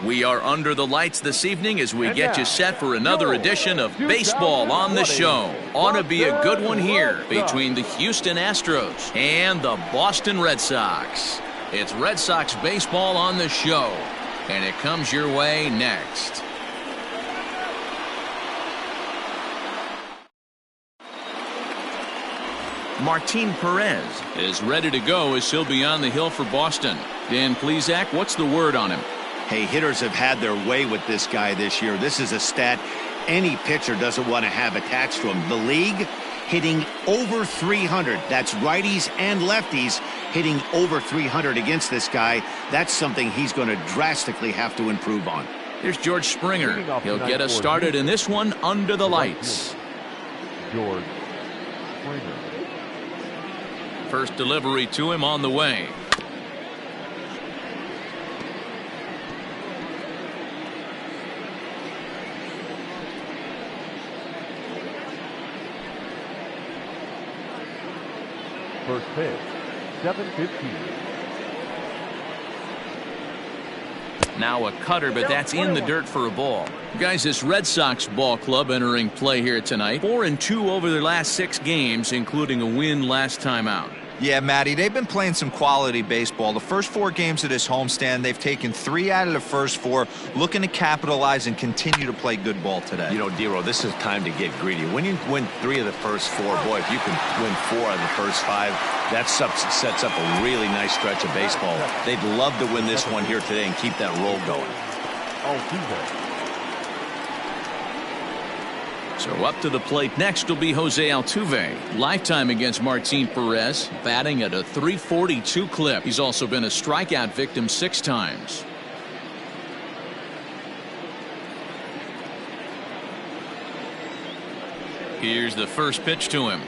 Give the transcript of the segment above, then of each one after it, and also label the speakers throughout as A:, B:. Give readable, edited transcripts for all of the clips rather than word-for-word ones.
A: We are under the lights this evening as we get you set for another edition of Baseball on the Show. Ought to be a good one here between the Houston Astros and the Boston Red Sox. It's Red Sox Baseball on the Show, and it comes your way next. Martin Perez is ready to go as he'll be on the hill for Boston. Dan Plesac, what's the word on him?
B: Hey, hitters have had their way with this guy this year. This is a stat any pitcher doesn't want to have attached to him. The league hitting over 300. That's righties and lefties hitting over 300 against this guy. That's something he's going to drastically have to improve on.
A: Here's George Springer. He'll get us started in this one under the lights.
C: George Springer.
A: First delivery to him on the way.
C: First pitch, 7:15.
A: Now a cutter, but that's in the dirt for a ball. Guys, this Red Sox ball club entering play here tonight. 4-2 over their last 6 games, including a win last time out.
D: Yeah, Matty, they've been playing some quality baseball. The first 4 games of this homestand, they've taken 3 out of the first 4, looking to capitalize and continue to play good ball today.
B: You know, Dero, this is time to get greedy. When you win 3 of the first 4, boy, if you can win 4 out of the first 5, that sets up a really nice stretch of baseball. They'd love to win this one here today and keep that roll going.
A: So up to the plate next will be Jose Altuve. Lifetime against Martin Perez, batting at a .342 clip. He's also been a strikeout victim 6 times. Here's the first pitch to him.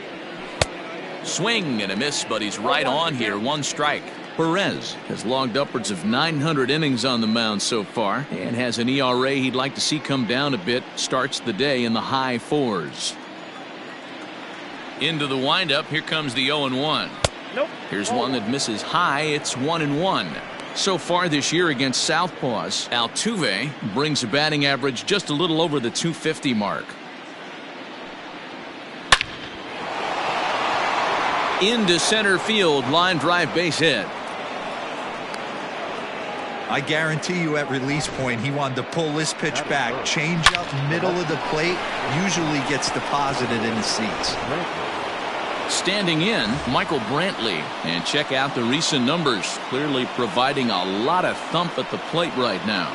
A: Swing and a miss, but he's right on here. 1 strike. Perez has logged upwards of 900 innings on the mound so far and has an ERA he'd like to see come down a bit. Starts the day in the high 4s. Into the windup. Here comes the 0-1.
E: Nope.
A: Here's one that misses high. It's 1-1. So far this year against Southpaws, Altuve brings a batting average just a little over the .250 mark. Into center field, line drive, base hit.
D: I guarantee you at release point he wanted to pull this pitch back. Change up middle of the plate, usually gets deposited in the seats.
A: Standing in, Michael Brantley. And check out the recent numbers. Clearly providing a lot of thump at the plate right now.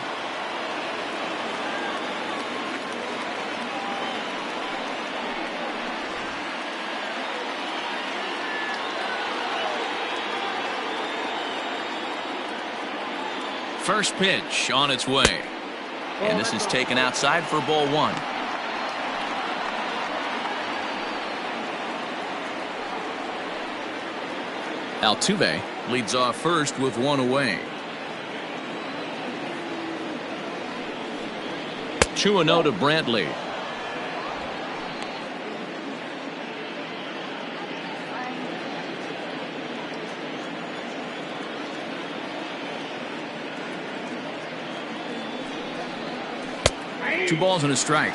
A: First pitch on its way. And this is taken outside for ball 1. Altuve leads off first with 1 away. 2-0 to Brantley. Two balls and a strike.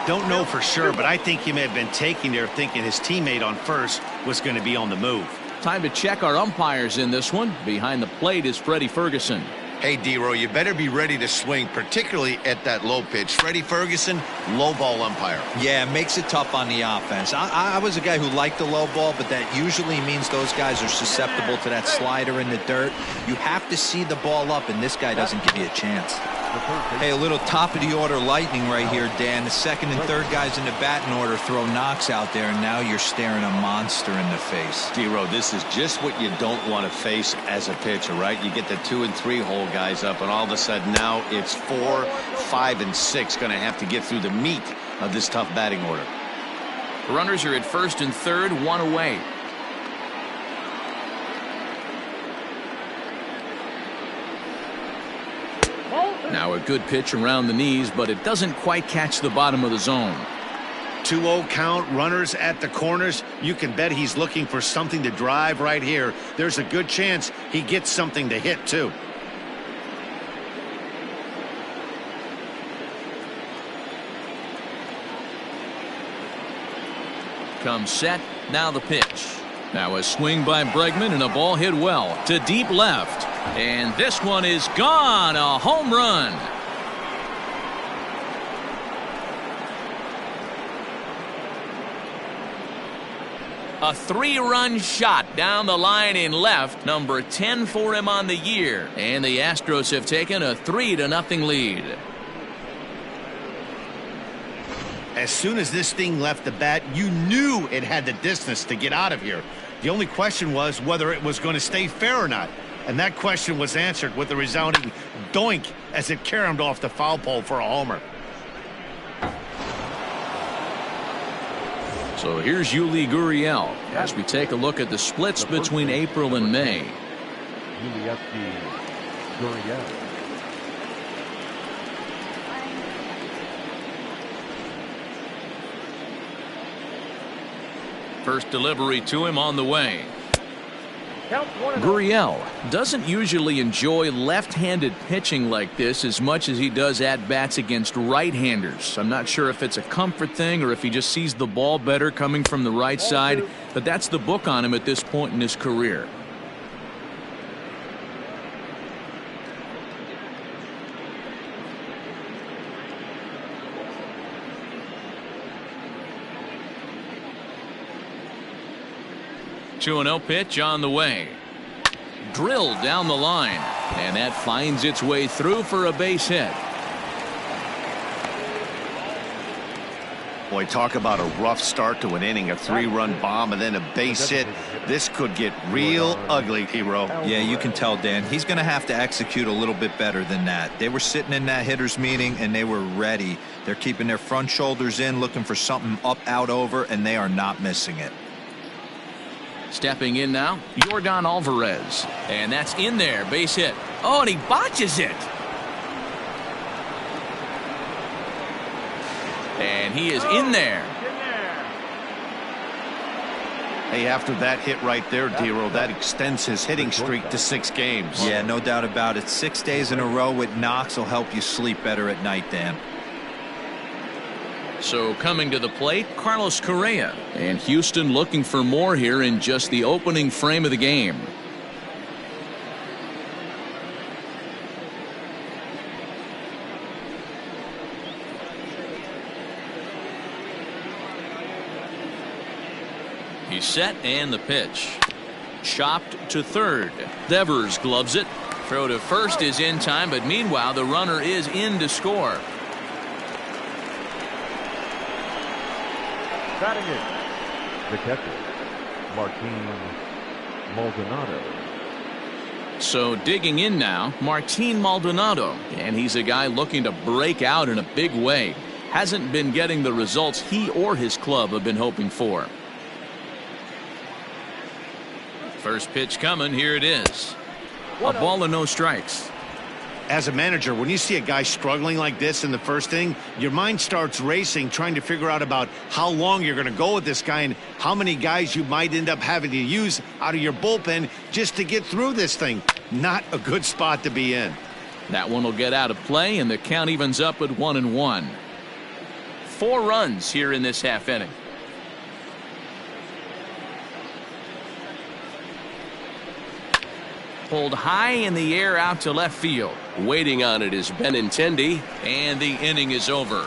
B: Don't know for sure, but I think he may have been taking there thinking his teammate on first was going to be on the move.
A: Time to check our umpires in this one. Behind the plate is Freddie Ferguson.
B: Hey, Dero, you better be ready to swing, particularly at that low pitch. Freddie Ferguson, low ball umpire.
D: Yeah, it makes it tough on the offense. I was a guy who liked the low ball, but that usually means those guys are susceptible to that slider in the dirt. You have to see the ball up, and this guy doesn't give you a chance. Hey, a little top of the order lightning right here, Dan. The second and third guys in the batting order throw knocks out there, and now you're staring a monster in the face.
B: Dero, this is just what you don't want to face as a pitcher, right? You get the 2 and 3 hole guys up, and all of a sudden now it's 4, 5, and 6 going to have to get through the meat of this tough batting order.
A: Runners are at first and third, 1 away. Now a good pitch around the knees, but it doesn't quite catch the bottom of the zone.
B: 2-0 count, runners at the corners. You can bet he's looking for something to drive right here. There's a good chance he gets something to hit too.
A: comes set. Now the pitch. Now a swing by Bregman and a ball hit well to deep left. And this one is gone. A home run. A 3-run shot down the line in left. Number 10 for him on the year. And the Astros have taken a 3-0 lead.
B: As soon as this thing left the bat, you knew it had the distance to get out of here. The only question was whether it was going to stay fair or not. And that question was answered with a resounding doink as it caromed off the foul pole for a homer.
A: So here's Yuli Gurriel as we take a look at the splits between April and May.
C: Yuli Gurriel.
A: First delivery to him on the way. Gurriel doesn't usually enjoy left-handed pitching like this as much as he does at-bats against right-handers. I'm not sure if it's a comfort thing or if he just sees the ball better coming from the right side, but that's the book on him at this point in his career. Two 2-0 pitch on the way. Drilled down the line, and that finds its way through for a base hit.
B: Boy, talk about a rough start to an inning, a 3-run bomb and then a base hit. This could get real ugly, Hero.
D: Yeah, you can tell, Dan. He's going to have to execute a little bit better than that. They were sitting in that hitters meeting and they were ready. They're keeping their front shoulders in, looking for something up, out, over, and they are not missing it.
A: Stepping in now, Yordan Alvarez. And that's in there, base hit. Oh, and he botches it. And he is in there.
B: Hey, after that hit right there, Dero, that extends his hitting streak to 6 games.
D: Yeah, no doubt about it. 6 days in a row with knocks will help you sleep better at night, Dan.
A: So coming to the plate, Carlos Correa. And Houston looking for more here in just the opening frame of the game. He's set and the pitch. Chopped to third. Devers gloves it. Throw to first is in time, but meanwhile the runner is in to score.
C: Batting it, the catcher, Martin Maldonado.
A: So digging in now, Martin Maldonado, and he's a guy looking to break out in a big way. Hasn't been getting the results he or his club have been hoping for. First pitch coming, here it is. A ball and no strikes.
B: As a manager, when you see a guy struggling like this in the first inning, your mind starts racing, trying to figure out about how long you're going to go with this guy and how many guys you might end up having to use out of your bullpen just to get through this thing. Not a good spot to be in.
A: That one will get out of play, and the count evens up at 1-1. 4 runs here in this half inning. Pulled high in the air out to left field. Waiting on it is Benintendi, and the inning is over.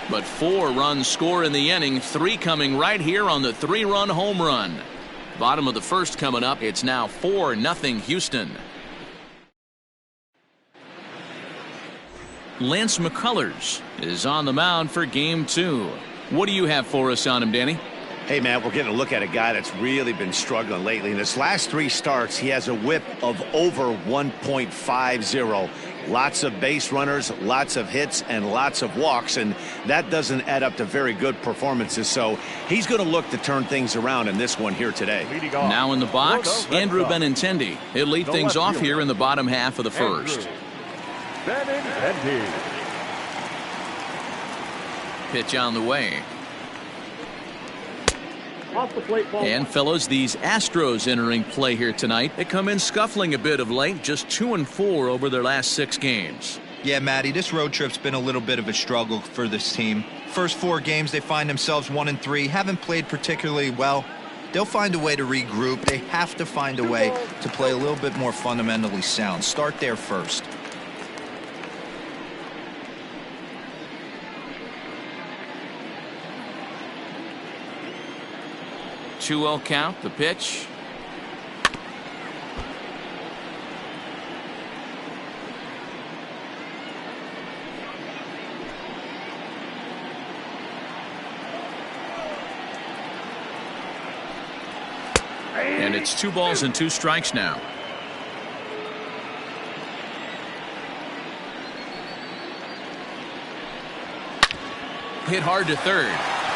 A: But 4 runs score in the inning, 3 coming right here on the 3-run home run. Bottom of the first coming up. It's now 4-0 Houston. Lance McCullers is on the mound for game 2. What do you have for us on him, Danny?
B: Hey, man, we're getting a look at a guy that's really been struggling lately. In his last 3 starts, he has a whip of over 1.50. Lots of base runners, lots of hits, and lots of walks, and that doesn't add up to very good performances. So he's going to look to turn things around in this one here today.
A: Now in the box, Andrew Benintendi. He'll lead things off here in the bottom half of the first. Pitch on the way.
C: Off the plate ball.
A: And fellas, these Astros entering play here tonight. They come in scuffling a bit of late, just 2-4 over their last 6 games.
D: Yeah, Matty, this road trip's been a little bit of a struggle for this team. First 4 games, they find themselves 1-3, haven't played particularly well. They'll find a way to regroup. They have to find a way to play a little bit more fundamentally sound. Start there first.
A: Two-oh count, the pitch. And it's 2 balls and 2 strikes now. Hit hard to third.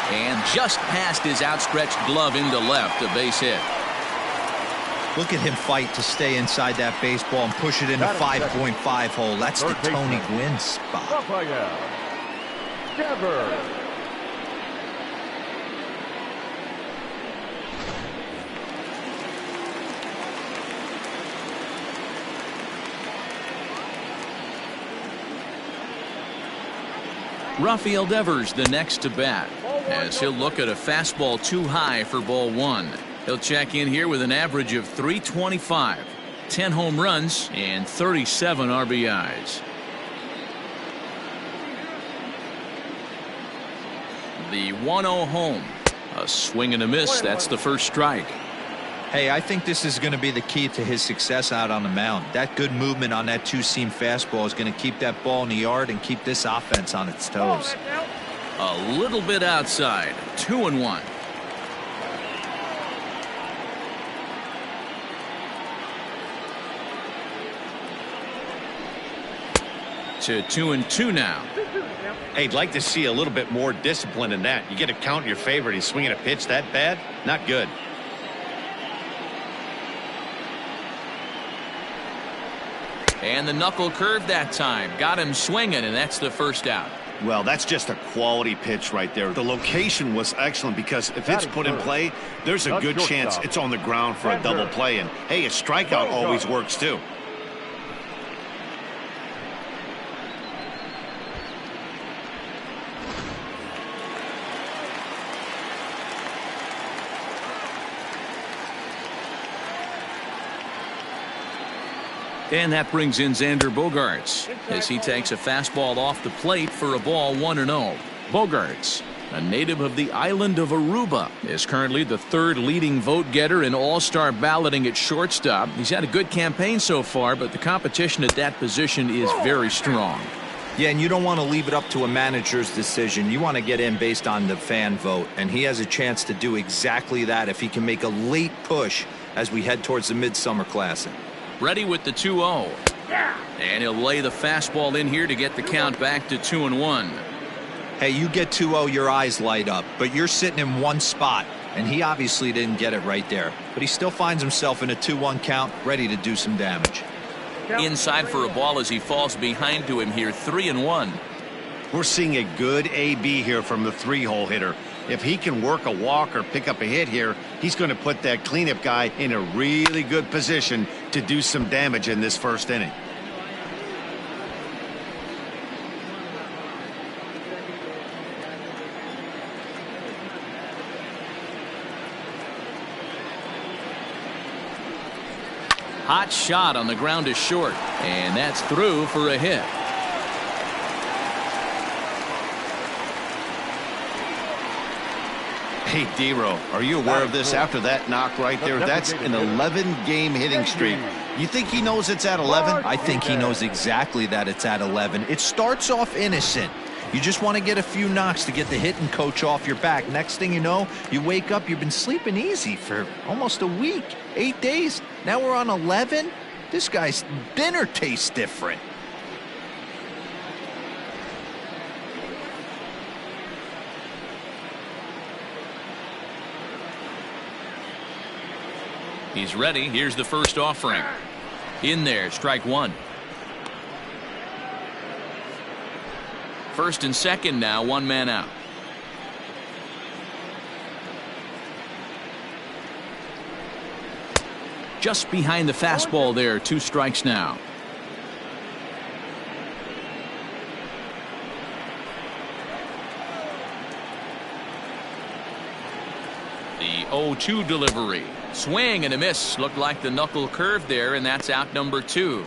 A: And just past his outstretched glove into left, a base hit.
D: Look at him fight to stay inside that baseball and push it in a 5.5 hole. That's the Tony Gwynn spot.
A: Rafael Devers the next to bat, as he'll look at a fastball too high for ball 1. He'll check in here with an average of .325, 10 home runs, and 37 RBIs. The 1-0 home. A swing and a miss. That's the first strike.
D: Hey, I think this is going to be the key to his success out on the mound. That good movement on that 2-seam fastball is going to keep that ball in the yard and keep this offense on its toes.
A: A little bit outside. 2-1. To 2-2 now.
B: Hey, I'd like to see a little bit more discipline in that. You get a count in your favor and he's swinging a pitch that bad? Not good.
A: And the knuckle curve that time. Got him swinging, and that's the first out.
B: Well, that's just a quality pitch right there. The location was excellent because if it's put in play, there's a good chance it's on the ground for a double play. And, hey, a strikeout always works, too.
A: And that brings in Xander Bogaerts as he takes a fastball off the plate for a ball 1-0. Bogaerts, a native of the island of Aruba, is currently the 3rd leading vote getter in all-star balloting at shortstop. He's had a good campaign so far, but the competition at that position is very strong.
D: Yeah, and you don't want to leave it up to a manager's decision. You want to get in based on the fan vote, and he has a chance to do exactly that if he can make a late push as we head towards the Midsummer Classic.
A: Ready with the 2-0. And he'll lay the fastball in here to get the count back to 2-1.
D: Hey, you get 2-0, your eyes light up, but you're sitting in one spot, and he obviously didn't get it right there. But he still finds himself in a 2-1 count, ready to do some damage.
A: Inside for a ball as he falls behind to him here, 3-1.
B: We're seeing a good AB here from the 3-hole hitter. If he can work a walk or pick up a hit here, he's going to put that cleanup guy in a really good position to do some damage in this first inning.
A: Hot shot on the ground is short, and that's through for a hit.
B: Hey, D-Row, are you aware of this after that knock right there? That's an 11-game hitting streak. You think he knows it's at 11?
D: I think he knows exactly that it's at 11. It starts off innocent. You just want to get a few knocks to get the hitting coach off your back. Next thing you know, you wake up, you've been sleeping easy for almost a week, 8 days. Now we're on 11? This guy's dinner tastes different.
A: He's ready. Here's the first offering. In there, strike 1. First and second now, 1 man out. Just behind the fastball there, 2 strikes now. 0-2 delivery. Swing and a miss. Looked like the knuckle curve there, and that's out number 2.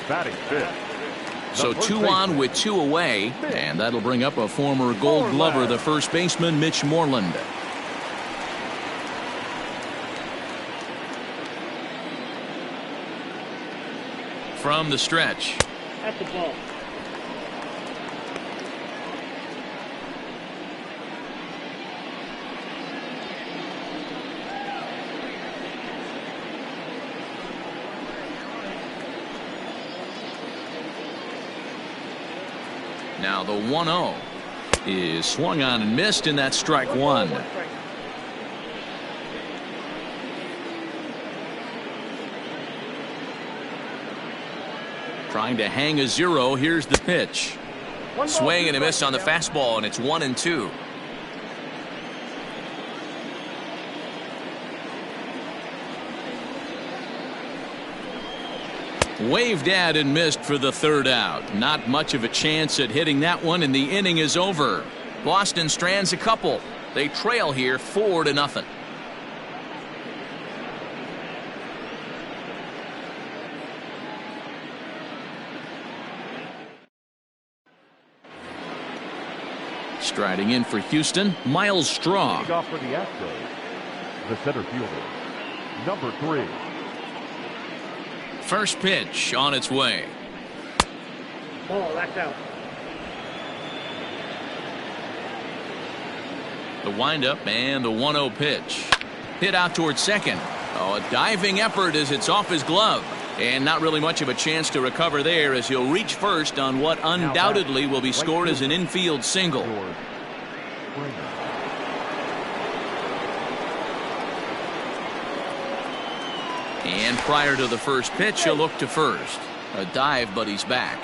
C: Batting fifth.
A: So 2 on with 2 away, and that'll bring up a former Gold Glover, the first baseman, Mitch Moreland. From the stretch.
E: At the ball.
A: Now the 1-0 is swung on and missed, and that's strike 1. Trying to hang a 0. Here's the pitch. Swing and a miss on the fastball, and it's 1-2. Waved at and missed for the 3rd out. Not much of a chance at hitting that one, and the inning is over. Boston strands a couple. They trail here 4-0. Striding in for Houston, Miles Straw.
C: Leading off for the Astros, the center fielder, number 3.
A: First pitch on its way.
E: Ball, that's out.
A: The windup and the 1-0 pitch. Hit out towards second. Oh, a diving effort as it's off his glove. And not really much of a chance to recover there as he'll reach first on what undoubtedly will be scored as an infield single. And prior to the first pitch, he'll look to first. A dive, but he's back.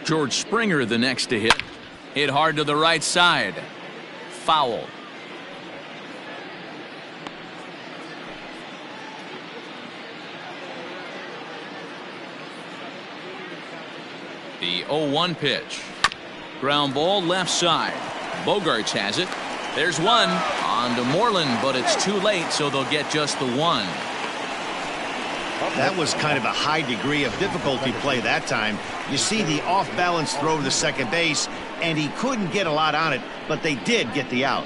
A: George Springer the next to hit. Hit hard to the right side. Foul. The 0-1 pitch. Ground ball left side. Bogarts has it. There's one. On to Moreland, but it's too late, so they'll get just the 1.
B: That was kind of a high degree of difficulty play that time. You see the off-balance throw to second base, and he couldn't get a lot on it, but they did get the out.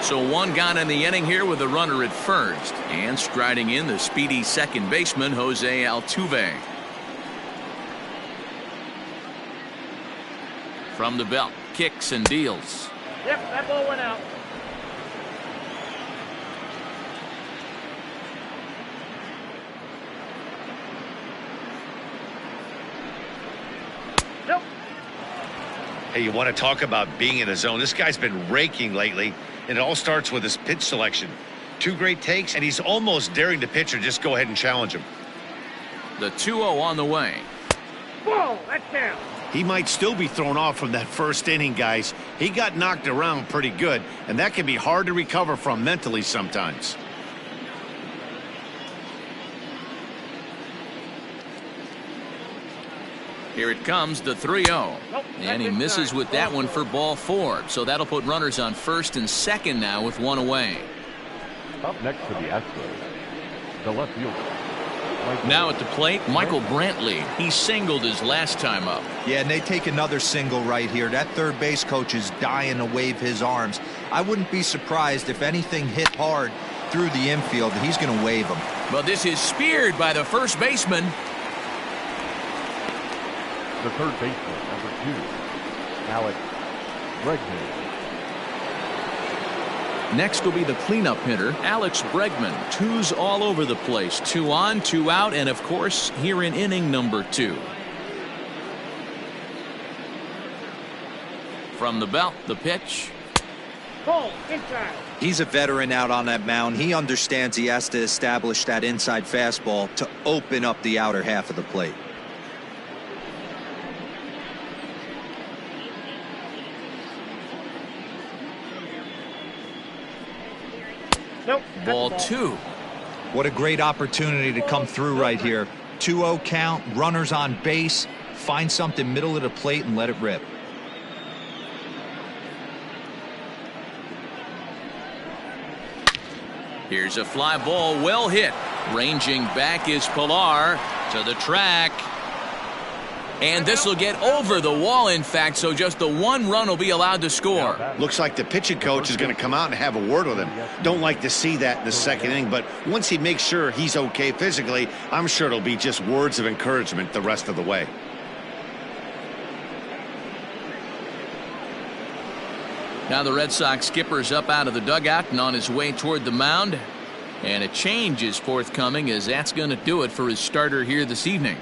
A: So 1 gone in the inning here with a runner at first. And striding in the speedy second baseman, Jose Altuve. From the belt, kicks and deals.
E: Yep, that ball went out. Nope.
F: Hey, you want to talk about being in the zone? This guy's been raking lately, and it all starts with his pitch selection. 2 great takes, and he's almost daring the pitcher just go ahead and challenge him.
A: The 2-0 on the way.
E: Whoa, that's down.
B: He might still be thrown off from that first inning, guys. He got knocked around pretty good, and that can be hard to recover from mentally sometimes.
A: Here it comes, the 3-0. And he misses with that one for ball 4. So that'll put runners on first and second now with 1 away.
C: Up next for the Astros, the left fielder.
A: Now at the plate, Michael Brantley. He singled his last time up.
D: Yeah, and they take another single right here. That third base coach is dying to wave his arms. I wouldn't be surprised if anything hit hard through the infield. He's going to wave them.
A: But this is speared by the first baseman.
C: The third baseman, number 2, Alex Bregman.
A: Next will be the cleanup hitter, Alex Bregman. 2s all over the place. 2 on, 2 out, and of course, here in inning number 2. From the belt, the pitch.
E: Ball, inside.
D: He's a veteran out on that mound. He understands he has to establish that inside fastball to open up the outer half of the plate.
E: Nope.
A: Ball 2.
D: What a great opportunity to come through right here. 2-0 count, runners on base. Find something middle of the plate and let it rip.
A: Here's a fly ball, well hit. Ranging back is Pilar to the track. And this will get over the wall, in fact, so just the one run will be allowed to score.
B: Looks like the pitching coach is going to come out and have a word with him. Don't like to see that in the second inning, but once he makes sure he's okay physically, I'm sure it'll be just words of encouragement the rest of the way.
A: Now the Red Sox skipper's up out of the dugout and on his way toward the mound. And a change is forthcoming, as that's going to do it for his starter here this evening.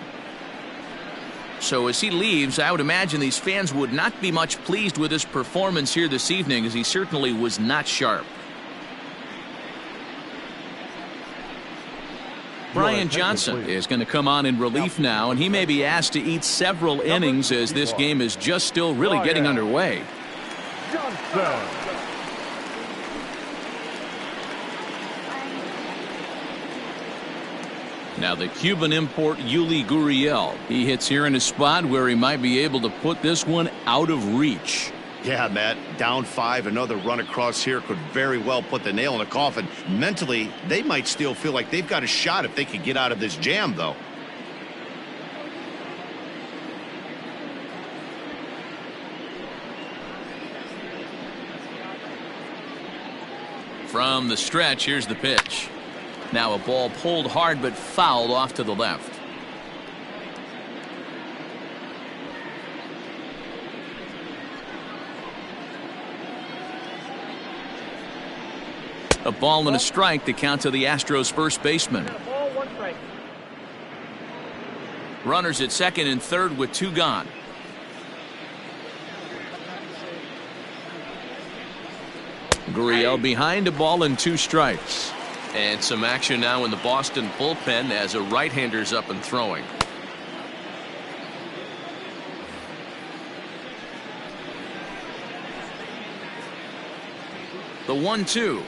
A: So as he leaves, I would imagine these fans would not be much pleased with his performance here this evening, as he certainly was not sharp. Brian Johnson is going to come on in relief now, and he may be asked to eat several innings, as this game is just still really getting underway.
C: Johnson.
A: Now the Cuban import Yuli Gurriel. He hits here in a spot where he might be able to put this one out of reach.
B: Yeah, Matt, down 5, another run across here could very well put the nail in the coffin. Mentally, they might still feel like they've got a shot if they could get out of this jam, though.
A: From the stretch, here's the pitch. Now a ball pulled hard but fouled off to the left. A ball and a strike to count to the Astros first baseman.
E: Ball, 1 strike.
A: Runners at second and third with 2 gone. Gurriel behind a ball and 2 strikes. And some action now in the Boston bullpen as a right-hander's up and throwing. The 1-2.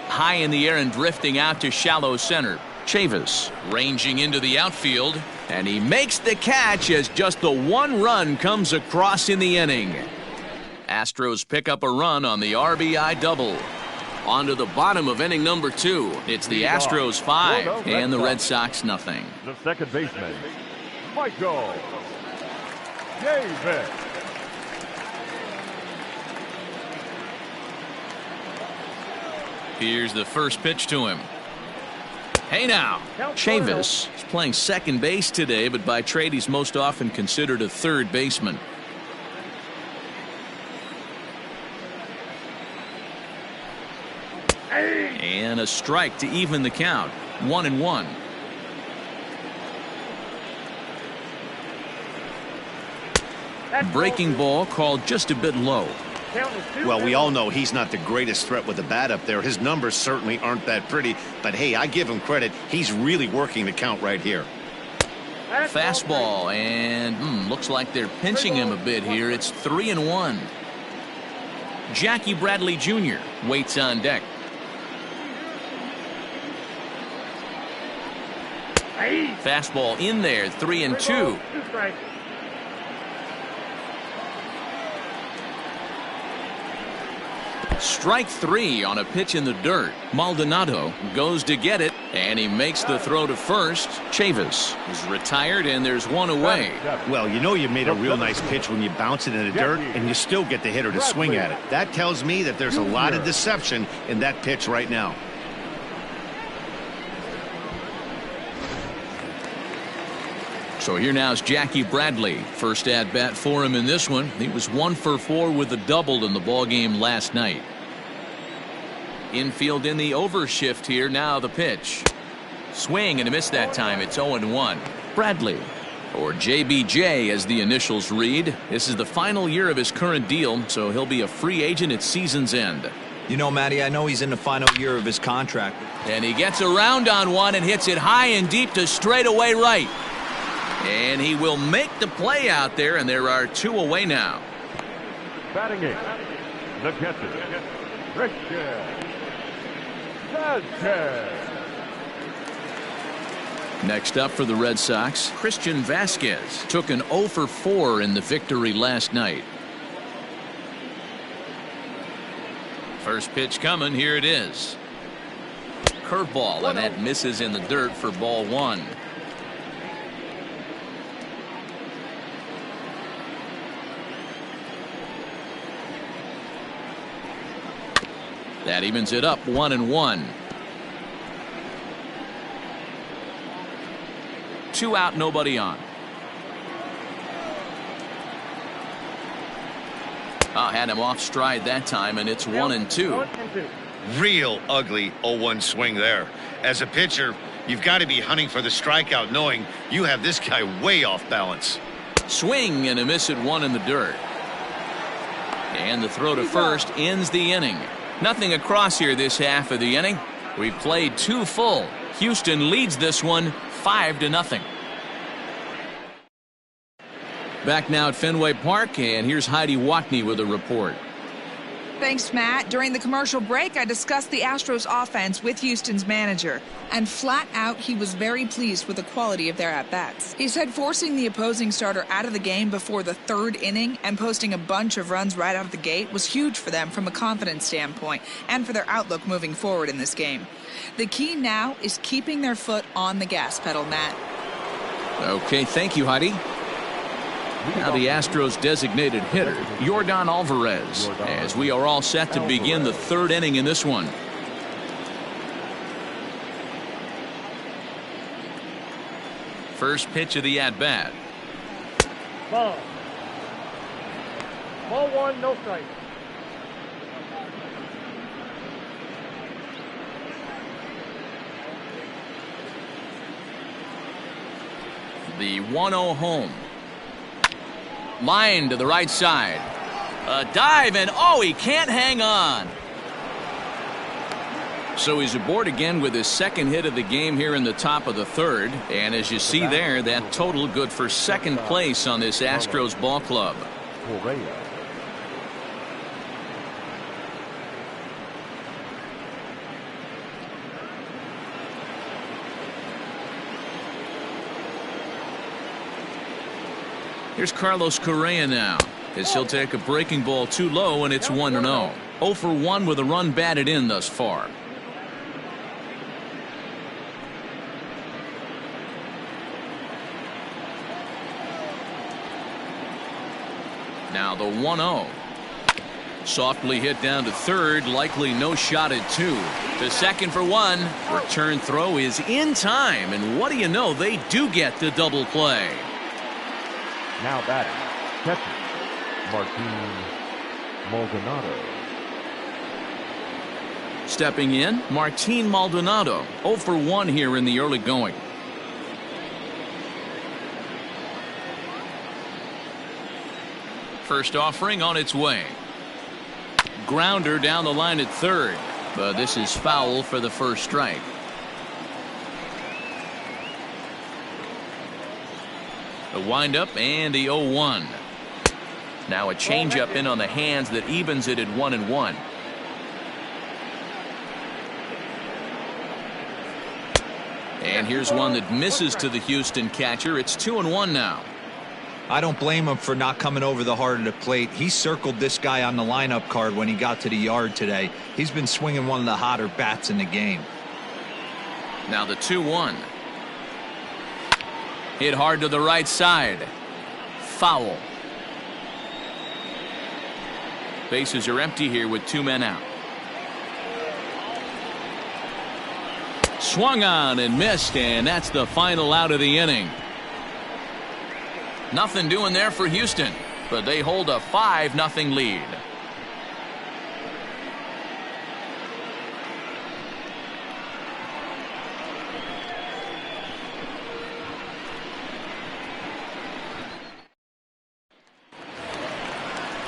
A: High in the air and drifting out to shallow center. Chavis ranging into the outfield, and he makes the catch as just the 1 run comes across in the inning. Astros pick up a run on the RBI double. On to the bottom of inning number 2. It's the Astros 5 and the Red Sox nothing.
C: The second baseman, Michael Davis.
A: Here's the first pitch to him. Hey now, Chavis is playing second base today, but by trade he's most often considered a third baseman. And a strike to even the count. 1-1. Breaking ball called just a bit low.
B: Well, we all know he's not the greatest threat with the bat up there. His numbers certainly aren't that pretty, but hey, I give him credit. He's really working the count right here.
A: Fastball, and looks like they're pinching him a bit here. It's 3-1. Jackie Bradley Jr. waits on deck. Fastball in there, 3-2. Strike 3 on a pitch in the dirt. Maldonado goes to get it, and he makes the throw to first. Chavis is retired, and there's 1 away.
B: Well, you know you made a real nice pitch when you bounce it in the dirt, and you still get the hitter to swing at it. That tells me that there's a lot of deception in that pitch right now.
A: So here now is Jackie Bradley. First at bat for him in this one. He was 1 for 4 with a double in the ball game last night. Infield in the overshift here. Now the pitch. Swing and a miss that time. It's 0-1. Bradley, or JBJ as the initials read. This is the final year of his current deal, so he'll be a free agent at season's end.
D: You know, Matty, I know he's in the final year of his contract.
A: And he gets around on one and hits it high and deep to straightaway right. And he will make the play out there, and there are 2 away now.
C: Batting 8, the catcher, Christian Sanchez.
A: Next up for the Red Sox, Christian Vasquez took an 0 for 4 in the victory last night. First pitch coming. Here it is. Curveball, and that misses in the dirt for ball 1. That evens it up 1-1. 2 out, nobody on. Had him off stride that time, and it's 1-2.
F: Real ugly 0-1 swing there. As a pitcher, you've got to be hunting for the strikeout, knowing you have this guy way off balance.
A: Swing and a miss at 1 in the dirt. And the throw to first ends the inning. Nothing across here this half of the inning. We've played 2 full. Houston leads this one 5-0. Back now at Fenway Park, and here's Heidi Watney with a report.
G: Thanks, Matt. During the commercial break, I discussed the Astros offense with Houston's manager, and flat out, he was very pleased with the quality of their at-bats. He said forcing the opposing starter out of the game before the 3rd inning and posting a bunch of runs right out of the gate was huge for them from a confidence standpoint and for their outlook moving forward in this game. The key now is keeping their foot on the gas pedal, Matt.
A: Okay, thank you, Heidi. Now the Astros designated hitter, Yordan Alvarez, as we are all set to begin the 3rd inning in this one. First pitch of the at-bat.
E: Ball. Ball 1, no strike.
A: The 1-0 home. Line to the right side. A dive, and he can't hang on. So he's aboard again with his 2nd hit of the game here in the top of the 3rd. And as you see there, that total good for 2nd place on this Astros ball club. Here's Carlos Correa now, as he'll take a breaking ball too low, and it's 1-0. 0 for 1 with a run batted in thus far. Now the 1-0. Softly hit down to 3rd, likely no shot at 2. To 2nd for 1. Return throw is in time, and what do you know, they do get the double play.
C: Now batting, catcher, Martin Maldonado.
A: Stepping in, Martin Maldonado, 0 for 1 here in the early going. First offering on its way. Grounder down the line at 3rd, but this is foul for the first strike. The windup and the 0-1. Now a changeup in on the hands that evens it at 1-1. And here's one that misses to the Houston catcher. It's 2-1 now.
D: I don't blame him for not coming over the heart of the plate. He circled this guy on the lineup card when he got to the yard today. He's been swinging one of the hotter bats in the game.
A: Now the 2-1. Hit hard to the right side. Foul. Bases are empty here with 2 men out. Swung on and missed, and that's the final out of the inning. Nothing doing there for Houston, but they hold a 5-0 lead.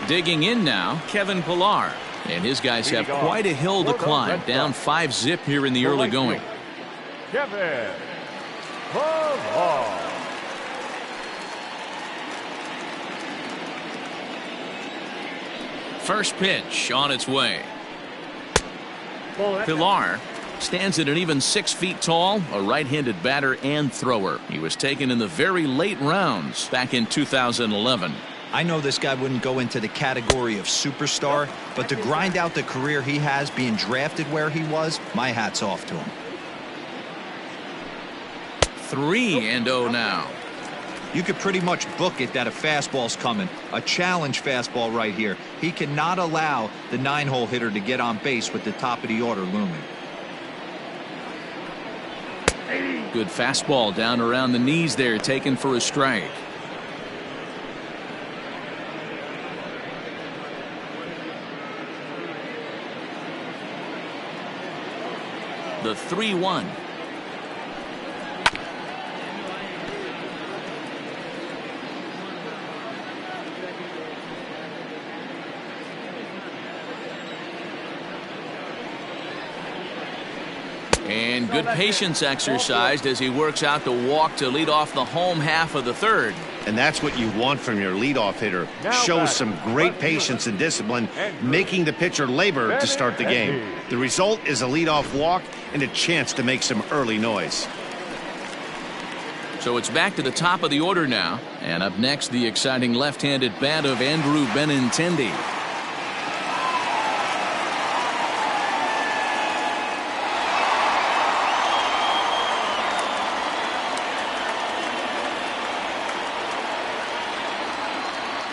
A: Digging in now, Kevin Pillar. And his guys have quite a hill to climb, down 5-0 here in the early going.
C: Kevin Pillar.
A: First pitch on its way. Pillar Stands at an even 6 feet tall, a right-handed batter and thrower. He was taken in the very late rounds back in 2011.
D: I know this guy wouldn't go into the category of superstar, but to grind out the career he has being drafted where he was, my hat's off to him.
A: 3-0 now.
D: You could pretty much book it that a fastball's coming. A challenge fastball right here. He cannot allow the 9-hole hitter to get on base with the top of the order looming.
A: Good fastball down around the knees there, taken for a strike. The 3-1. And good patience exercised as he works out the walk to lead off the home half of the third.
B: And that's what you want from your leadoff hitter. Shows some great patience and discipline, making the pitcher labor to start the game. The result is a leadoff walk and a chance to make some early noise.
A: So it's back to the top of the order now. And up next, the exciting left-handed bat of Andrew Benintendi.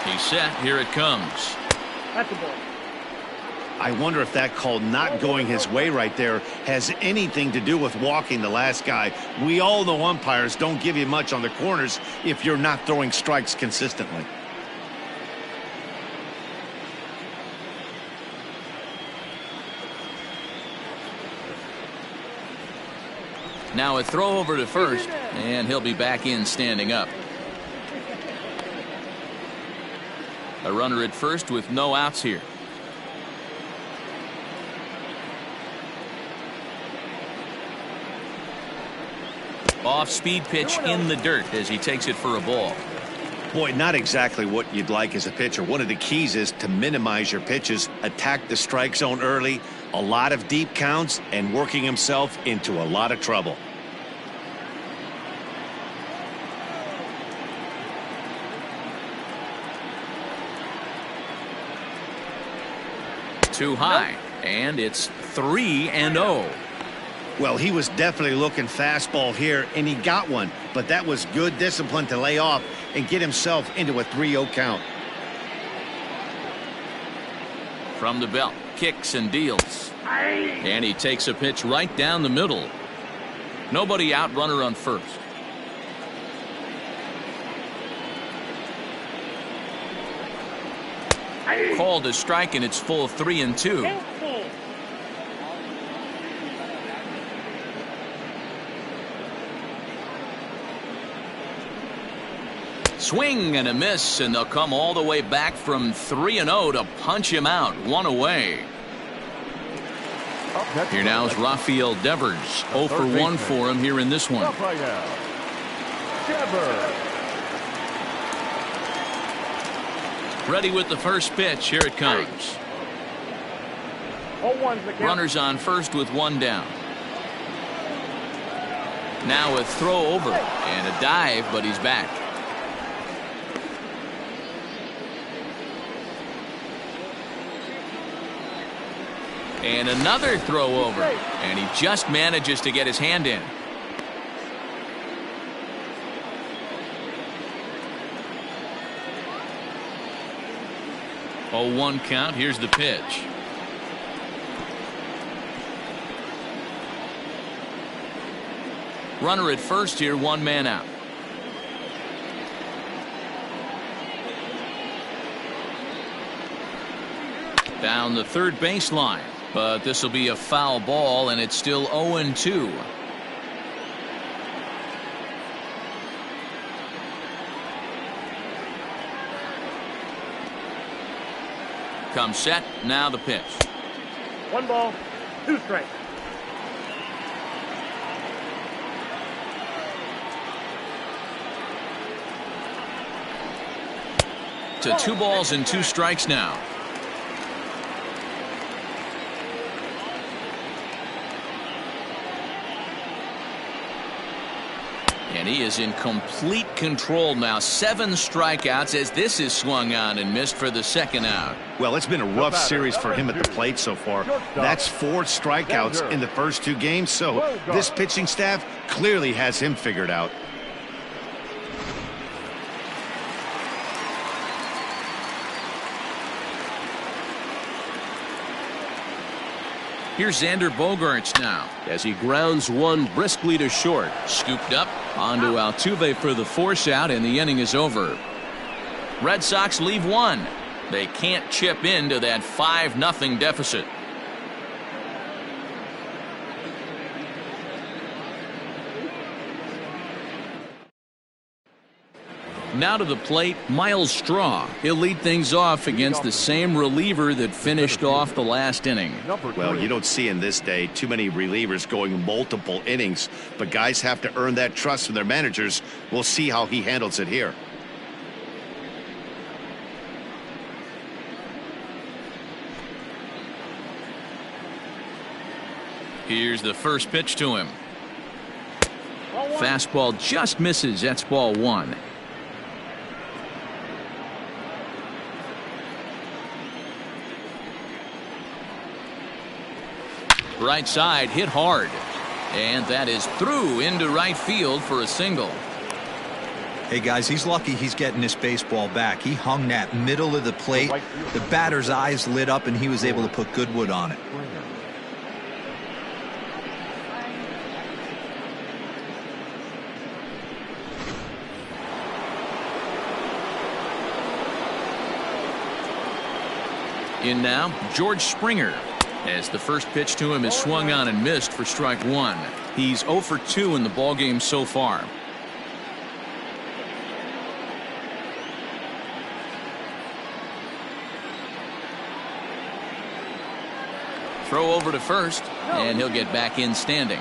A: He's set. Here it comes.
E: That's the ball.
B: I wonder if that call not going his way right there has anything to do with walking the last guy. We all know umpires don't give you much on the corners if you're not throwing strikes consistently.
A: Now a throw over to first, and he'll be back in standing up. A runner at first with no outs here. Off-speed pitch in the dirt as he takes it for a ball.
B: Boy, not exactly what you'd like as a pitcher. One of the keys is to minimize your pitches, attack the strike zone early, a lot of deep counts, and working himself into a lot of trouble.
A: Too high, and it's 3-0.
B: Well, he was definitely looking fastball here, and he got one, but that was good discipline to lay off and get himself into a 3-0 count.
A: From the belt, kicks and deals. And he takes a pitch right down the middle. Nobody out, runner on first. Called a strike, and it's full 3-2. Swing and a miss, and they'll come all the way back from 3-0 to punch him out. One away. Here now is Rafael Devers. 0 for 1 for him here in this one. Ready with the first pitch. Here it comes. Runners on first with one down. Now a throw over and a dive, but he's back. And another throw over, and he just manages to get his hand in. Oh, 1 count. Here's the pitch. Runner at first here, 1 man out. Down the third baseline, but this will be a foul ball, and it's still 0-2. Comes set. Now the pitch.
E: 1 ball, 2 strikes.
A: To 2 balls and 2 strikes now. And he is in complete control now. 7 strikeouts as this is swung on and missed for the second out.
B: Well, it's been a rough series for him at the plate so far. That's 4 strikeouts in the first 2 games, so this pitching staff clearly has him figured out.
A: Here's Xander Bogaerts now as he grounds one briskly to short. Scooped up onto Altuve for the force out, and the inning is over. Red Sox leave 1. They can't chip into that 5-0 deficit. Now to the plate, Miles Straw. He'll lead things off against the same reliever that finished off the last inning.
B: Well, you don't see in this day too many relievers going multiple innings, but guys have to earn that trust from their managers. We'll see how he handles it here.
A: Here's the first pitch to him. Fastball just misses. That's ball 1. Right side hit hard, and that is through into right field for a single.
D: Hey guys, he's lucky he's getting this baseball back. He hung that middle of the plate. The batter's eyes lit up and he was able to put good wood on it.
A: In now, George Springer, as the first pitch to him is swung on and missed for strike 1. He's 0 for 2 in the ballgame so far. Throw over to first, and he'll get back in standing.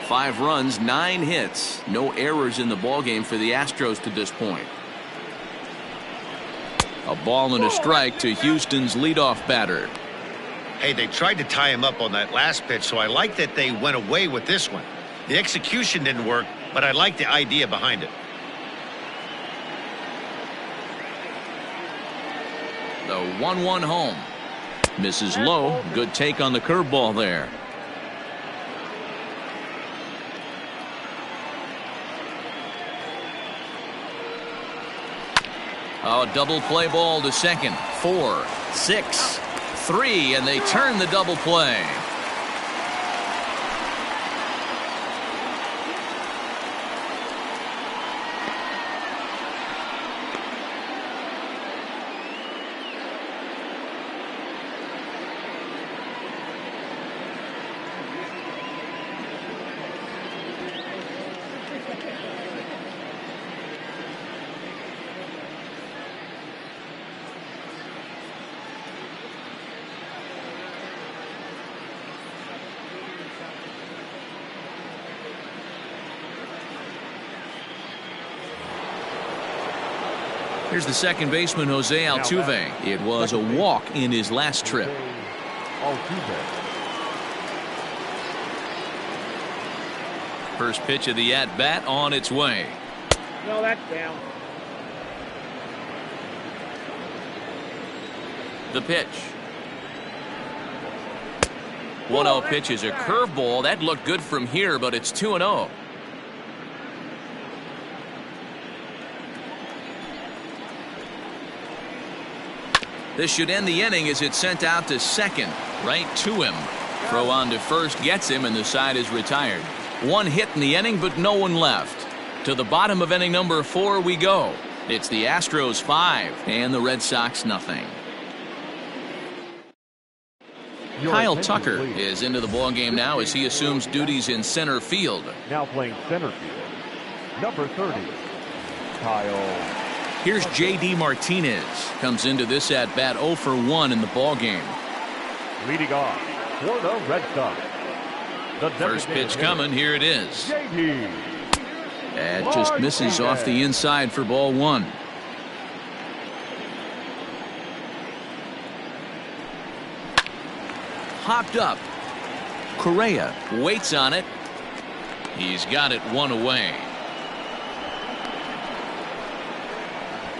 A: 5 runs, 9 hits, no errors in the ballgame for the Astros to this point. A ball and a strike to Houston's leadoff batter.
F: Hey, they tried to tie him up on that last pitch, so I like that they went away with this one. The execution didn't work, but I like the idea behind it.
A: The 1-1 home. Misses low. Good take on the curveball there. Oh, double play ball to second. 4, 6, 3, and they turn the double play. Here's the second baseman, Jose Altuve. It was a walk in his last trip. First pitch of the at-bat on its way.
E: No, that's down.
A: The pitch. 1-0 pitch is a curveball. That looked good from here, but it's 2-0. This should end the inning as it's sent out to second. Right to him. Throw on to first gets him, and the side is retired. 1 hit in the inning, but no one left. To the bottom of inning number 4 we go. It's the Astros 5 and the Red Sox nothing. Kyle Tucker is into the ballgame now as he assumes duties in center field.
C: Now playing center field, number 30, Kyle.
A: Here's J.D. Martinez. Comes into this at-bat 0 for 1 in the ballgame.
C: Leading off for the Red Sox.
A: First pitch coming. Here it is.
C: J.D.
A: That just misses off the inside for ball 1. Hopped up. Correa waits on it. He's got it one away.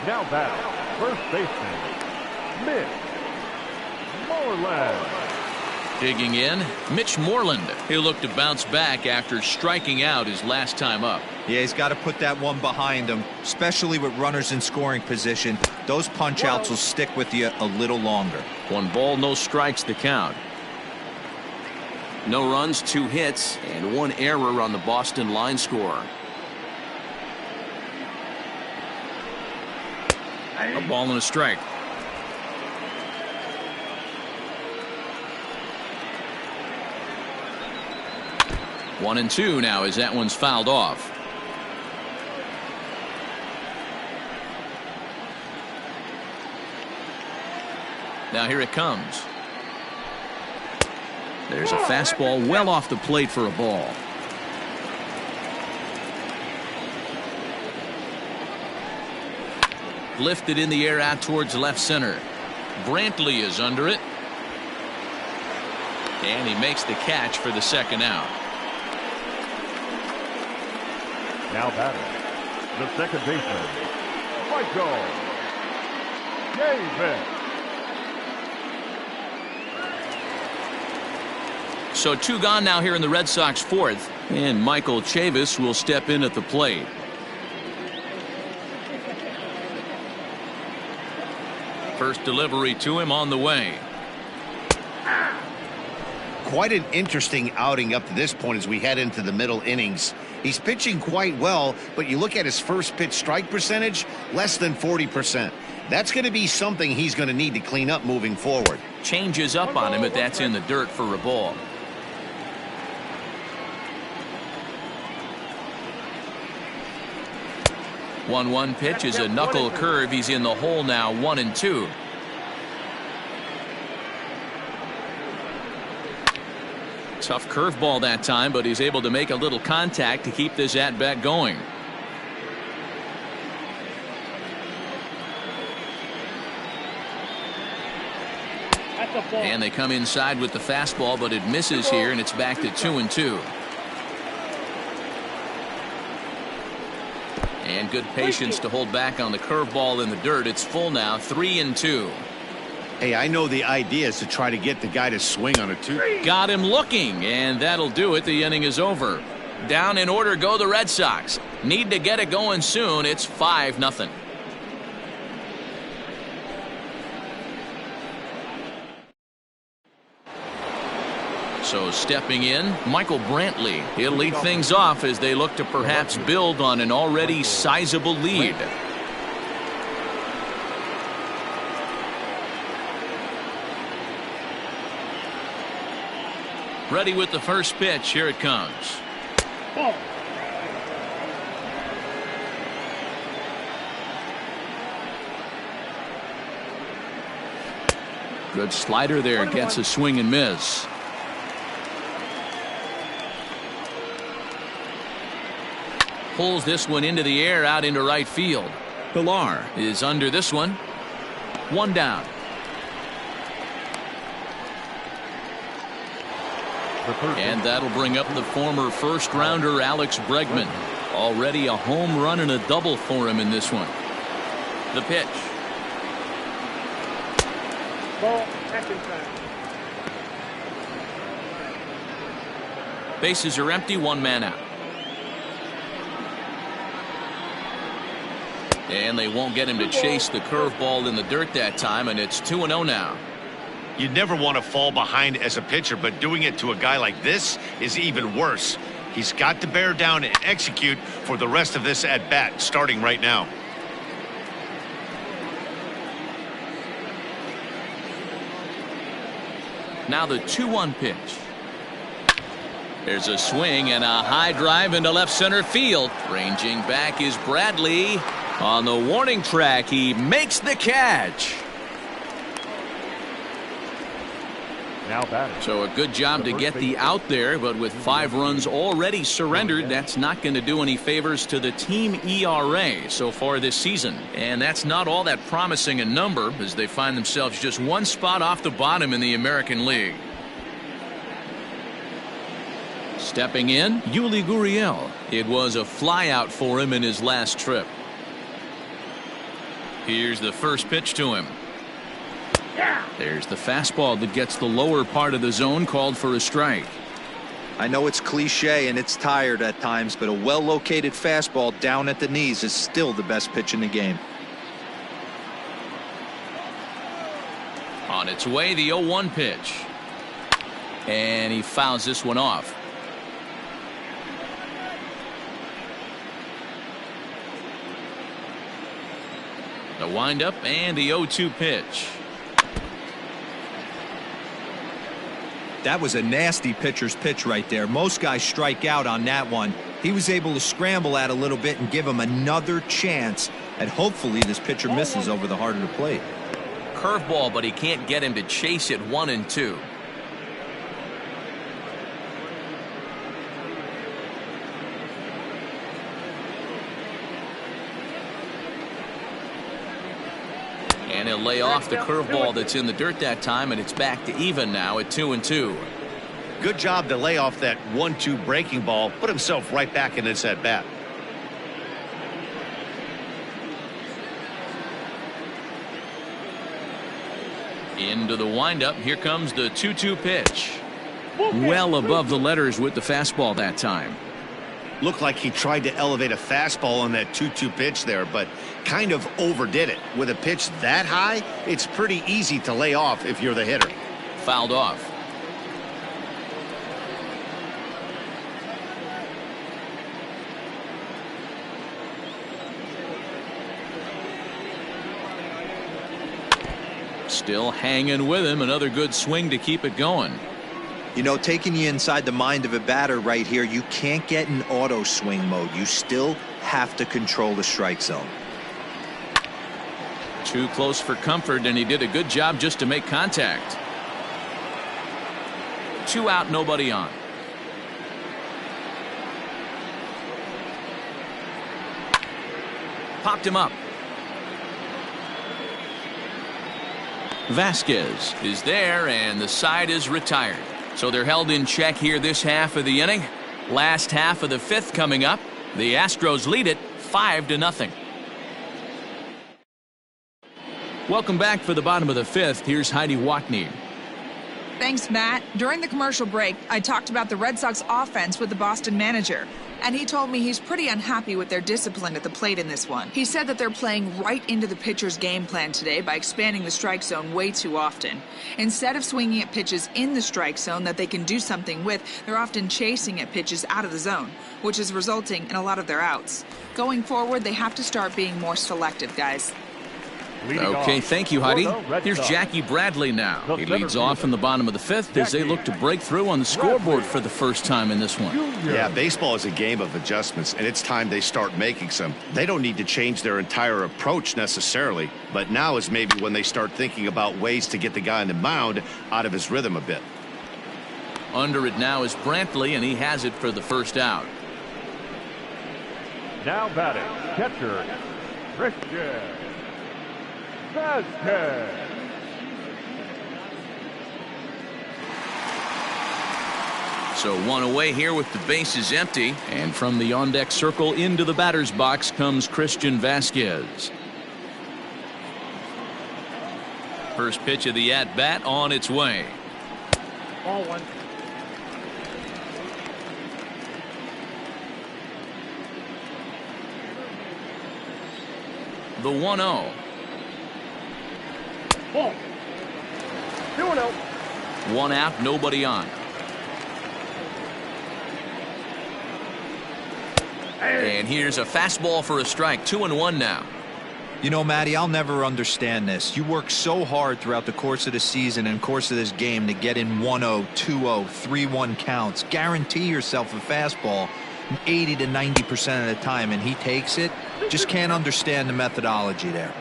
C: Now batting, first baseman, Mitch Moreland.
A: Digging in, Mitch Moreland. He'll look to bounce back after striking out his last time up.
D: Yeah, he's got to put that one behind him, especially with runners in scoring position. Those punch outs will stick with you a little longer.
A: 1 ball, no strikes the count. No runs, 2 hits, and 1 error on the Boston line score. A ball and a strike. One and 2 now as that one's fouled off. Now here it comes. There's a fastball well off the plate for a ball. Lifted in the air out towards left center. Brantley is under it. And he makes the catch for the second out.
C: Now batting, the second baseman, Michael Davis.
A: So 2 gone now here in the Red Sox 4th, and Michael Chavis will step in at the plate. First delivery to him on the way.
B: Quite an interesting outing up to this point as we head into the middle innings. He's pitching quite well, but you look at his first pitch strike percentage, less than 40%. That's going to be something he's going to need to clean up moving forward.
A: Changes up on him, but that's in the dirt for a ball. One pitch is a knuckle curve. He's in the hole now, 1 and 2. Tough curveball that time, but he's able to make a little contact to keep this at bat going. And they come inside with the fastball, but it misses here, and it's back to 2 and 2. And good patience to hold back on the curveball in the dirt. It's full now, 3 and 2.
B: Hey, I know the idea is to try to get the guy to swing on a 2.
A: Got him looking, and that'll do it. The inning is over. Down in order go the Red Sox. Need to get it going soon. It's 5-0. So stepping in, Michael Brantley. He'll lead things off as they look to perhaps build on an already sizable lead. Ready with the first pitch. Here it comes.
E: Ball.
A: Good slider there. Gets a swing and miss. Pulls this one into the air out into right field. Pilar is under this one. 1 down. And that'll bring up the former first rounder Alex Bregman. Already a home run and a double for him in this one. The pitch.
E: Ball. Second time.
A: Bases are empty. 1 man out. And they won't get him to chase the curveball in the dirt that time, and it's 2-0 now.
F: You never want to fall behind as a pitcher, but doing it to a guy like this is even worse. He's got to bear down and execute for the rest of this at bat, starting right now.
A: Now the 2-1 pitch. There's a swing and a high drive into left center field. Ranging back is Bradley. On the warning track, he makes the catch.
C: Now batting.
A: So a good job to get the out there, but with 5 runs already surrendered, that's not going to do any favors to the team ERA so far this season. And that's not all that promising a number as they find themselves just 1 spot off the bottom in the American League. Stepping in, Yuli Gurriel. It was a flyout for him in his last trip. Here's the first pitch to him. There's the fastball that gets the lower part of the zone, called for a strike.
D: I know it's cliche and it's tired at times, but a well-located fastball down at the knees is still the best pitch in the game.
A: On its way, the 0-1 pitch. And he fouls this one off. The windup and the 0-2 pitch.
D: That was a nasty pitcher's pitch right there. Most guys strike out on that one. He was able to scramble at a little bit and give him another chance. And hopefully this pitcher misses over the heart of the plate.
A: Curveball, but he can't get him to chase it 1-2. And he'll lay off the curveball that's in the dirt that time, and it's back to even now at 2-2.
B: Good job to lay off that 1-2 breaking ball, put himself right back in this at bat.
A: Into the windup. Here comes the 2-2 pitch. Well above the letters with the fastball that time.
B: Looked like he tried to elevate a fastball on that 2-2 pitch there, but kind of overdid it. With a pitch that high, it's pretty easy to lay off if you're the hitter.
A: Fouled off. Still hanging with him. Another good swing to keep it going.
D: You know, taking you inside the mind of a batter right here, you can't get in auto swing mode. You still have to control the strike zone.
A: Too close for comfort, and he did a good job just to make contact. 2 out, nobody on. Popped him up. Vasquez is there, and the side is retired. So they're held in check here this half of the inning. Last half of the 5th coming up. The Astros lead it 5-0. Welcome back for the bottom of the 5th. Here's Heidi Watney.
G: Thanks, Matt. During the commercial break, I talked about the Red Sox offense with the Boston manager, and he told me he's pretty unhappy with their discipline at the plate in this one. He said that they're playing right into the pitcher's game plan today by expanding the strike zone way too often. Instead of swinging at pitches in the strike zone that they can do something with, they're often chasing at pitches out of the zone, which is resulting in a lot of their outs. Going forward, they have to start being more selective, guys.
A: Okay, thank you, Heidi. Here's Jackie Bradley now. He leads off in the bottom of the 5th as they look to break through on the scoreboard for the first time in this one.
B: Yeah, baseball is a game of adjustments, and it's time they start making some. They don't need to change their entire approach necessarily, but now is maybe when they start thinking about ways to get the guy on the mound out of his rhythm a bit.
A: Under it now is Brantley, and he has it for the first out.
C: Now batting, catcher, Christian Vasquez.
A: So 1 away here with the bases empty, and from the on-deck circle into the batter's box comes Christian Vasquez. First pitch of the at-bat on its way.
E: Ball 1.
A: The 1-0.
E: Ball. 2-0.
A: 1 out, nobody on. And here's a fastball for a strike. 2-1 now.
D: You know, Matty, I'll never understand this. You work so hard throughout the course of the season and course of this game to get in 1-0, 2-0, 3-1 counts. Guarantee yourself a fastball 80 to 90% of the time, and he takes it. Just can't understand the methodology there.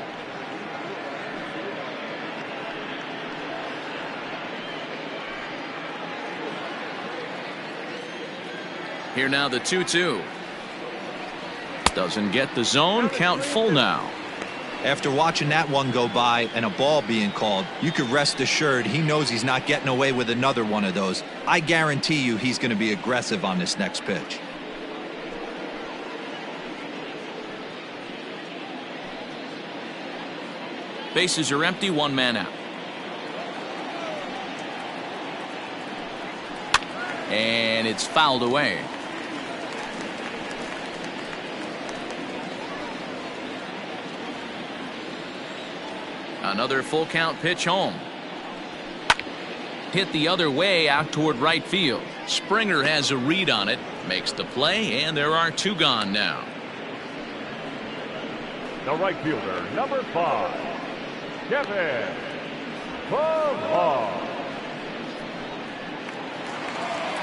A: Here now the 2-2. Doesn't get the zone. Count full now.
D: After watching that one go by and a ball being called, you could rest assured he knows he's not getting away with another one of those. I guarantee you he's going to be aggressive on this next pitch.
A: Bases are empty, one man out. And it's fouled away. Another full count pitch home. Hit the other way out toward right field. Springer has a read on it, makes the play, and there are two gone now.
C: The right fielder, number 5, Kevin Pillar.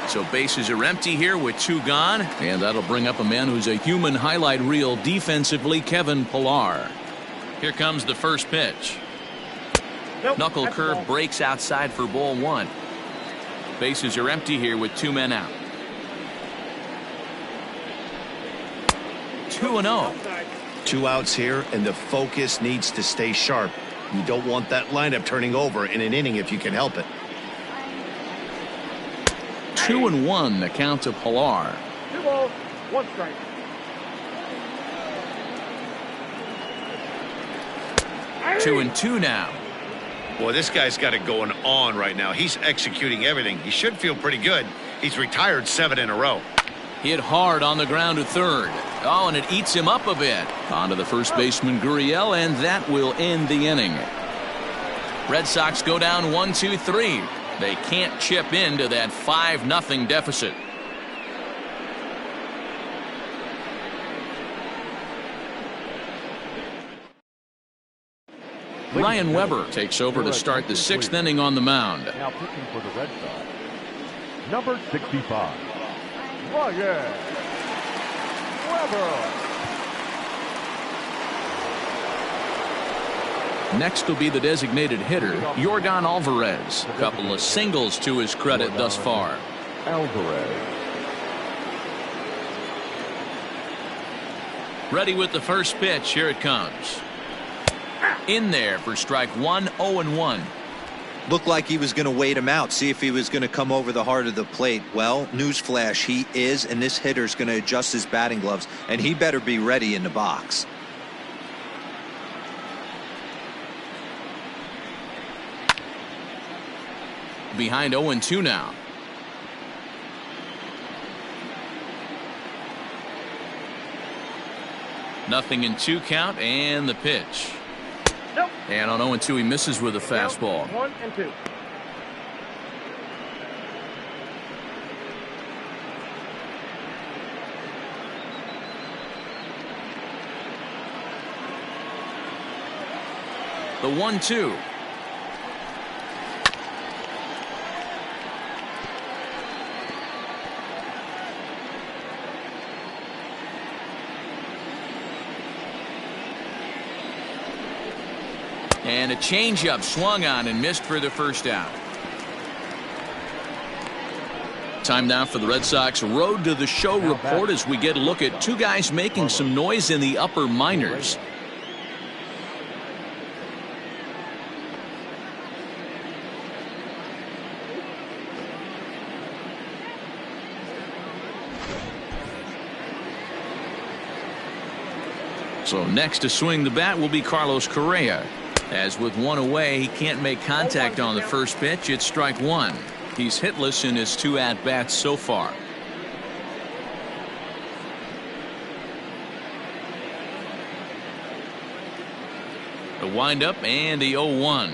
A: So bases are empty here with two gone, and that'll bring up a man who's a human highlight reel defensively, Kevin Pillar. Here comes the first pitch.
E: Nope,
A: Knuckle curve
E: ball.
A: breaks outside for ball one. Bases are empty here with two men out. 2-0.
E: Outside.
B: 2 outs here, and the focus needs to stay sharp. You don't want that lineup turning over in an inning if you can help it.
A: 2-1 the count to Pillar.
E: 2 balls, 1 strike.
A: Two and two now.
F: Boy, this guy's got it going on right now. He's executing everything. He should feel pretty good. He's retired 7 in a row.
A: Hit hard on the ground to third. Oh, and it eats him up a bit. On to the first baseman, Gurriel, and that will end the inning. Red Sox go down 1-2-3. They can't chip into that 5-0 deficit. Ryan Weber takes over to start the 6th inning on the mound.
C: Now pitching for the Red Sox, number 65, Ryan Weber.
A: Next will be the designated hitter, Yordan Alvarez. A couple of singles to his credit thus far.
C: Alvarez.
A: Ready with the first pitch. Here it comes. In there for strike one, 0-1.
D: Looked like he was going to wait him out, see if he was going to come over the heart of the plate. Well, newsflash, he is, and this hitter's going to adjust his batting gloves, and he better be ready in the box.
A: Behind 0-2 now. Nothing in 2 count, and the pitch.
E: Nope.
A: And on 0-2 he misses with a fastball.
E: 1 and 2.
A: The 1-2. And a changeup swung on and missed for the first out. Time now for the Red Sox Road to the Show report as we get a look at two guys making some noise in the upper minors. So next to swing the bat will be Carlos Correa. As with one away, he can't make contact on the first pitch. It's strike one. He's hitless in his 2 at-bats so far. The windup and the 0-1.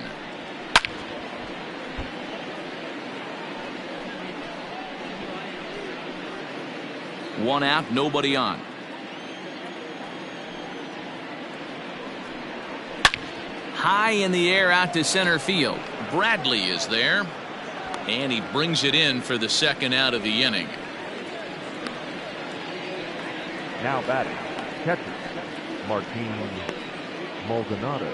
A: One out, nobody on. High in the air out to center field. Bradley is there. And he brings it in for the 2nd out of the inning.
C: Now batting, catcher, Martin Maldonado.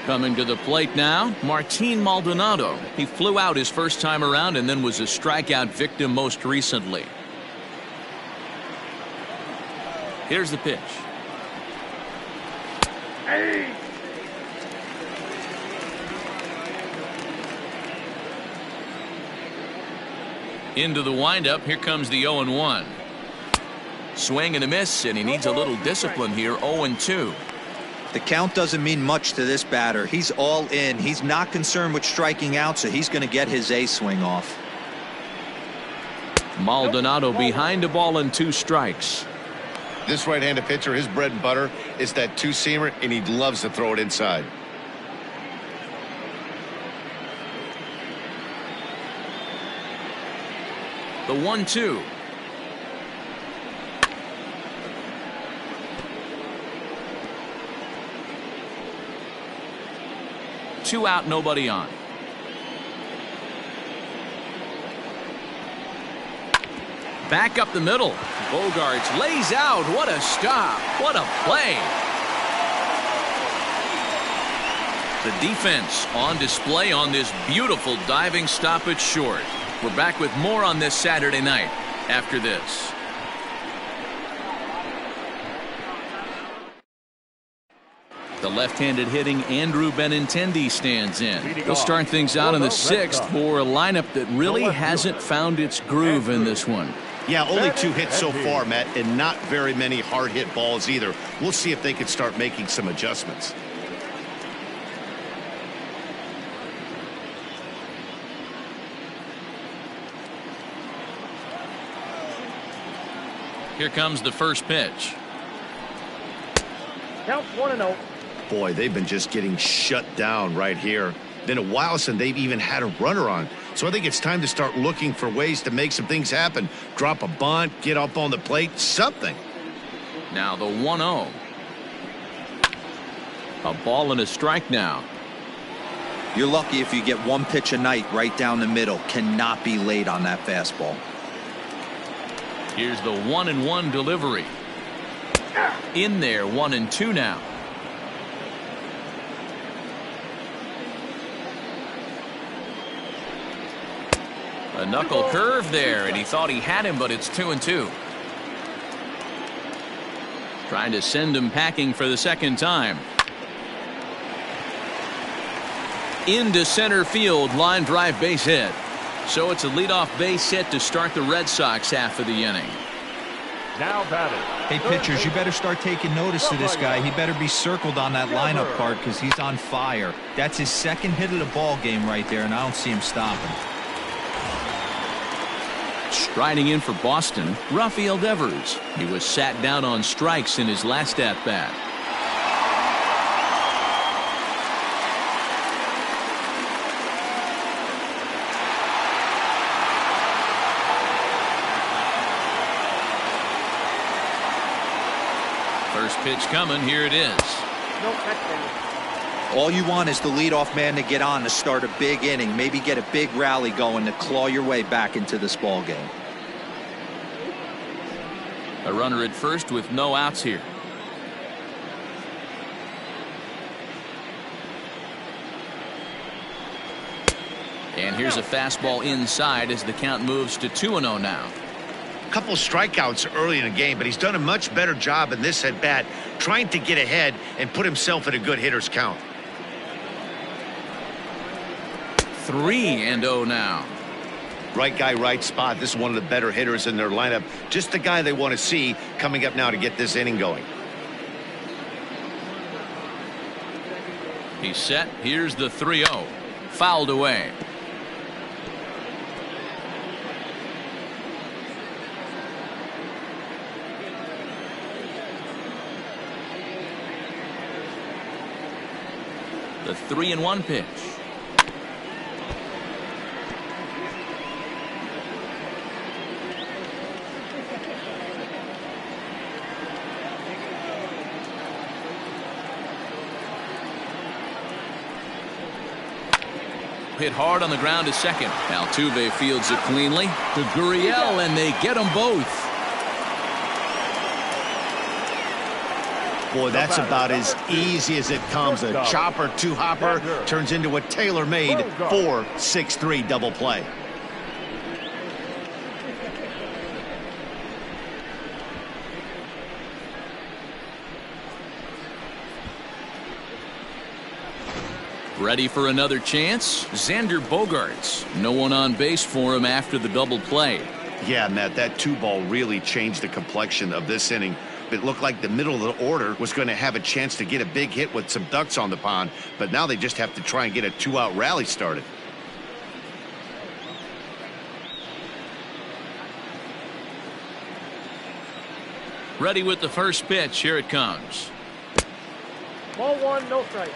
A: Coming to the plate now, Martin Maldonado. He flew out his first time around and then was a strikeout victim most recently. Here's the pitch.
E: Hey.
A: Into the windup. Here comes the 0-1. Swing and a miss, and he needs a little discipline here. 0-2.
D: The count doesn't mean much to this batter. He's all in. He's not concerned with striking out, so he's going to get his A swing off.
A: Maldonado behind a ball and 2 strikes.
F: This right-handed pitcher, his bread and butter is that two-seamer, and he loves to throw it inside.
A: The 1-2. Two out, nobody on. Back up the middle. Bogarts lays out. What a stop. What a play. The defense on display on this beautiful diving stop at short. We're back with more on this Saturday night after this. The left-handed hitting Andrew Benintendi stands in. He'll start things out in the 6th for a lineup that really hasn't found its groove in this one.
B: Yeah, only 2 hits so far, Matt, and not very many hard hit balls either. We'll see if they can start making some adjustments.
A: Here comes the first pitch.
E: Counts 1-0.
B: Boy, they've been just getting shut down right here. Been a while since they've even had a runner on. So I think it's time to start looking for ways to make some things happen. Drop a bunt, get up on the plate, something.
A: Now the 1-0. A ball and a strike now.
D: You're lucky if you get 1 pitch a night right down the middle. Cannot be late on that fastball.
A: Here's the 1-1 delivery. In there, 1-2 now. A knuckle curve there, and he thought he had him, but it's 2-2. Trying to send him packing for the second time. Into center field, line drive base hit. So it's a leadoff base hit to start the Red Sox half of the inning.
C: Now batting.
D: Hey, pitchers, you better start taking notice of this guy. He better be circled on that lineup card because he's on fire. That's his 2nd hit of the ball game right there, and I don't see him stopping.
A: Striding in for Boston, Rafael Devers. He was sat down on strikes in his last at-bat. First pitch coming. Here it is.
E: No touchdown.
D: All you want is the leadoff man to get on to start a big inning, maybe get a big rally going to claw your way back into this ball game.
A: A runner at first with no outs here. And here's a fastball inside as the count moves to 2-0 now.
F: Couple strikeouts early in the game, but he's done a much better job in this at bat trying to get ahead and put himself in a good hitter's count.
A: 3-0 now.
B: Right guy, right spot. This is one of the better hitters in their lineup. Just the guy they want to see coming up now to get this inning going.
A: He's set. Here's the 3-0. Fouled away. The 3-1 pitch. Hit hard on the ground to second. Altuve fields it cleanly to Gurriel, and they get them both.
B: Boy, that's about as easy as it comes. A chopper, two-hopper turns into a tailor-made 4-6-3 double play.
A: Ready for another chance? Xander Bogaerts. No one on base for him after the double play.
B: Yeah, Matt, that 2-ball really changed the complexion of this inning. It looked like the middle of the order was going to have a chance to get a big hit with some ducks on the pond, but now they just have to try and get a 2-out rally started.
A: Ready with the first pitch. Here it comes.
E: Ball one, no strike.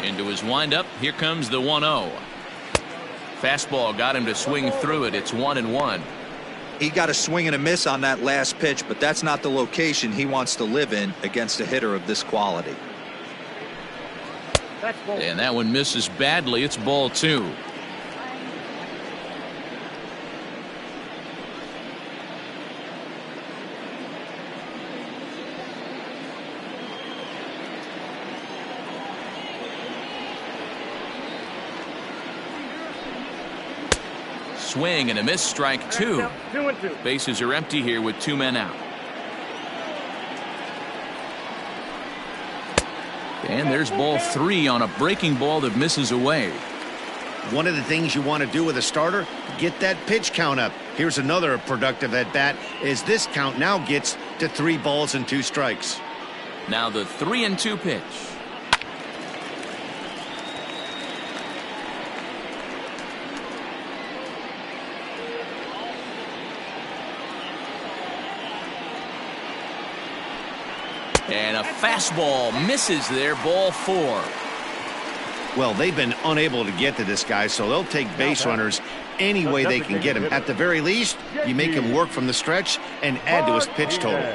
A: Into his windup. Here comes the 1-0. Fastball got him to swing through it. It's 1-1.
D: He got a swing and a miss on that last pitch, but that's not the location he wants to live in against a hitter of this quality.
E: That's ball.
A: And that one misses badly. It's ball 2. Swing and a miss, strike 2.
E: 2-2.
A: Bases are empty here with 2 men out. And there's ball 3 on a breaking ball that misses away.
B: One of the things you want to do with a starter, get that pitch count up. Here's another productive at bat as this count now gets to 3 balls and 2 strikes.
A: Now the 3-2 pitch. And a fastball misses there, ball 4.
B: Well, they've been unable to get to this guy, so they'll take base runners any way they can get him. At the very least, you make him work from the stretch and add to his pitch total.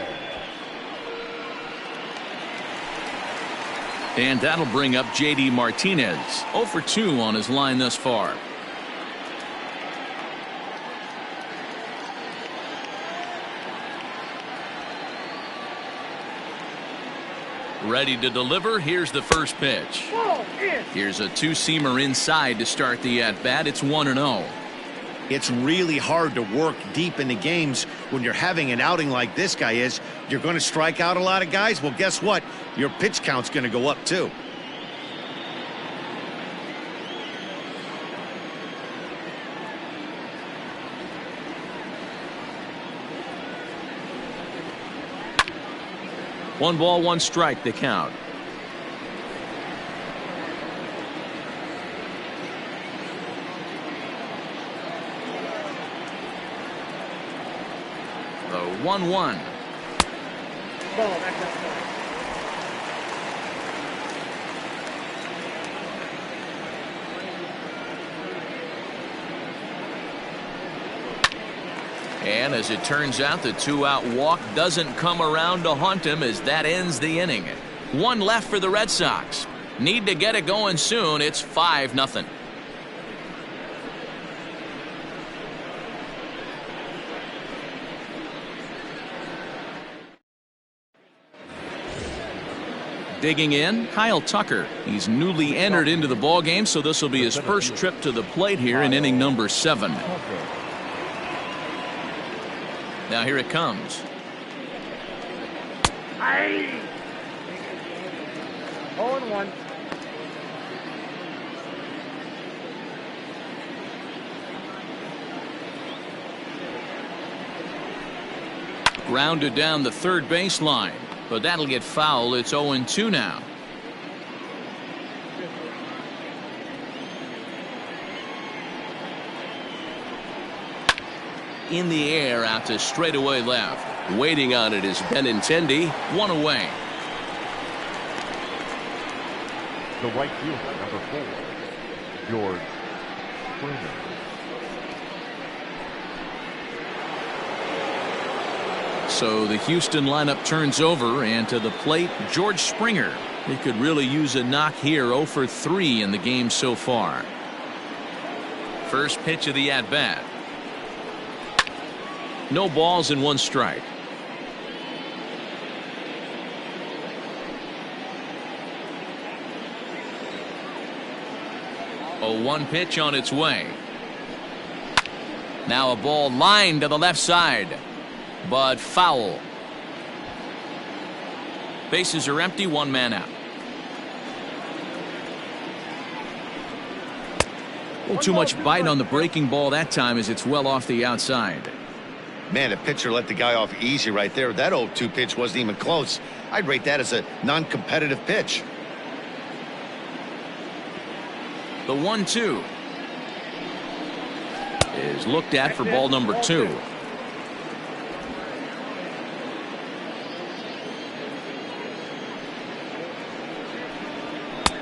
A: And that'll bring up J.D. Martinez. 0 for 2 on his line thus far. Ready to deliver. Here's the first pitch. Here's a 2-seamer inside to start the at-bat. It's 1-0.
B: It's really hard to work deep into games when you're having an outing like this guy is. You're going to strike out a lot of guys. Well, guess what? Your pitch count's going to go up too.
A: One ball, one strike, the count. The 1-1. And as it turns out, the 2-out walk doesn't come around to haunt him as that ends the inning. 1 left for the Red Sox. Need to get it going soon. It's 5-0. Digging in, Kyle Tucker. He's newly entered into the ballgame, so this will be his first trip to the plate here in inning number 7. Now here it comes.
E: 0-1.
A: Grounded down the third baseline, but that'll get foul. It's 0-2 now. In the air out to straightaway left. Waiting on it is Benintendi. 1 away.
C: The right fielder, number 4, George Springer.
A: So the Houston lineup turns over, and to the plate, George Springer. He could really use a knock here. 0 for 3 in the game so far. First pitch of the at-bat. No balls and 1 strike. A 1 pitch on its way. Now a ball lined to the left side, but foul. Bases are empty, one man out. Too much bite on the breaking ball that time as it's well off the outside.
B: Man, the pitcher let the guy off easy right there. That 0-2 pitch wasn't even close. I'd rate that as a non-competitive pitch.
A: The 1-2 is looked at for ball number 2.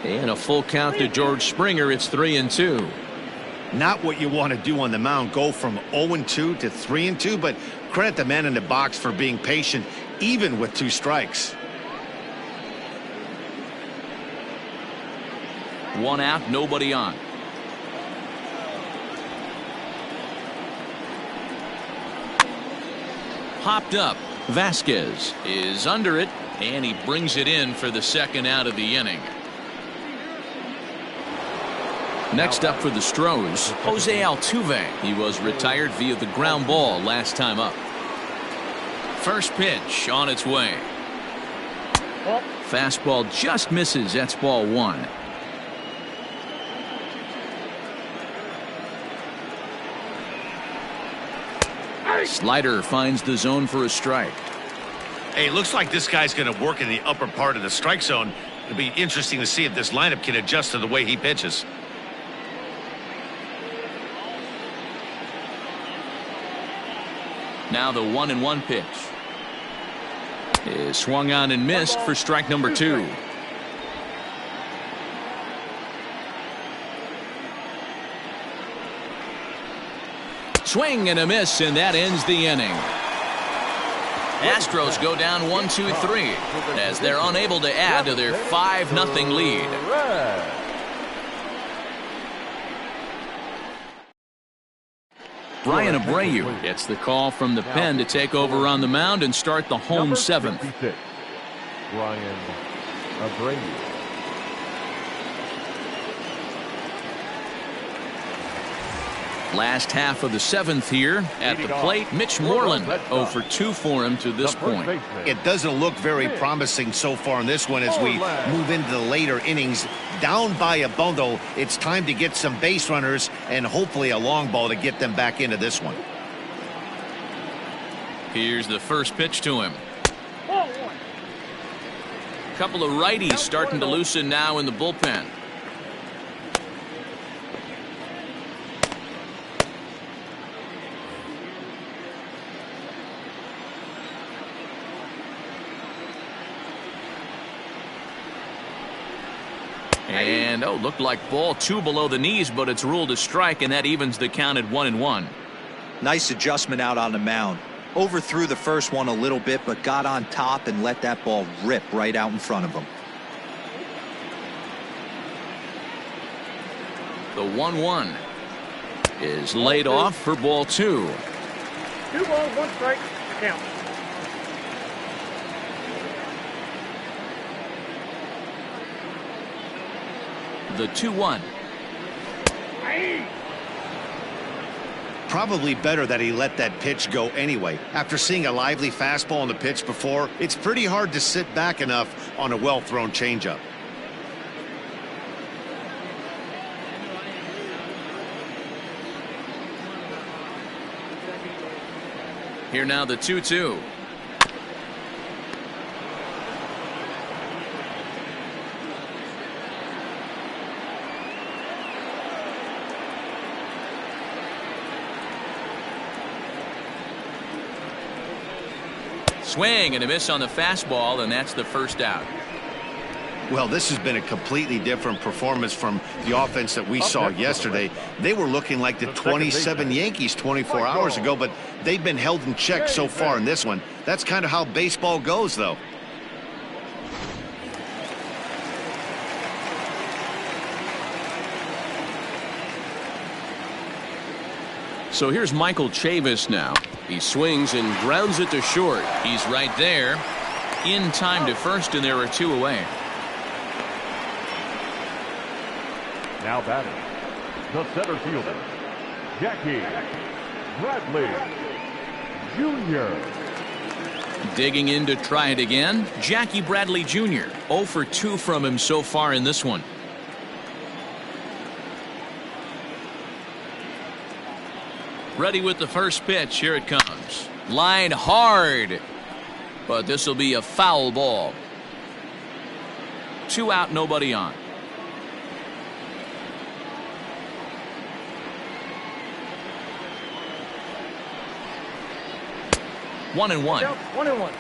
A: And a full count to George Springer. It's 3-2.
B: Not what you want to do on the mound, go from 0-2 to 3-2, but credit the man in the box for being patient even with 2 strikes.
A: 1 out, nobody on. Popped up. Vasquez is under it, and he brings it in for the 2nd out of the inning. Next up for the Astros, Jose Altuve. He was retired via the ground ball last time up. First pitch on its way. Fastball just misses. That's ball 1. Slider finds the zone for a strike.
F: Hey, looks like this guy's going to work in the upper part of the strike zone. It'll be interesting to see if this lineup can adjust to the way he pitches.
A: Now the 1-1 pitch is swung on and missed for strike number 2. Swing and a miss, and that ends the inning. Astros go down 1-2-3 as they're unable to add to their 5-0 lead. Brian Abreu gets the call from the pen to take over on the mound and start the home 7th.
C: Brian Abreu.
A: Last half of the 7th here at the plate. Mitch Moreland 0 for 2 for him to this point.
B: It doesn't look very promising so far in this one as we move into the later innings. Down by a bundle, it's time to get some base runners and hopefully a long ball to get them back into this one.
A: Here's the first pitch to him. Couple of righties starting to loosen now in the bullpen. And looked like ball 2 below the knees, but it's ruled a strike, and that evens the count at 1-1.
D: Nice adjustment out on the mound. Overthrew the first one a little bit, but got on top and let that ball rip right out in front of him.
A: The 1-1 is laid off for ball 2.
E: 2 balls, 1 strike, count.
A: The 2-1.
B: Probably better that he let that pitch go anyway. After seeing a lively fastball on the pitch before, it's pretty hard to sit back enough on a well-thrown changeup.
A: Here now the 2-2. Swing and a miss on the fastball, and that's the first out.
B: Well, this has been a completely different performance from the offense that we saw yesterday. They were looking like the 27 Yankees 24 hours ago, but they've been held in check so far in this one. That's kind of how baseball goes, though.
A: So here's Michael Chavis now. He swings and grounds it to short. He's right there. In time to first, and there are 2 away.
C: Now batting, the center fielder, Jackie Bradley Jr.
A: Digging in to try it again, Jackie Bradley Jr. 0 for 2 from him so far in this one. Ready with the first pitch. Here it comes. Line hard. But this will be a foul ball. 2 out, nobody on. One and one.
E: 1-1.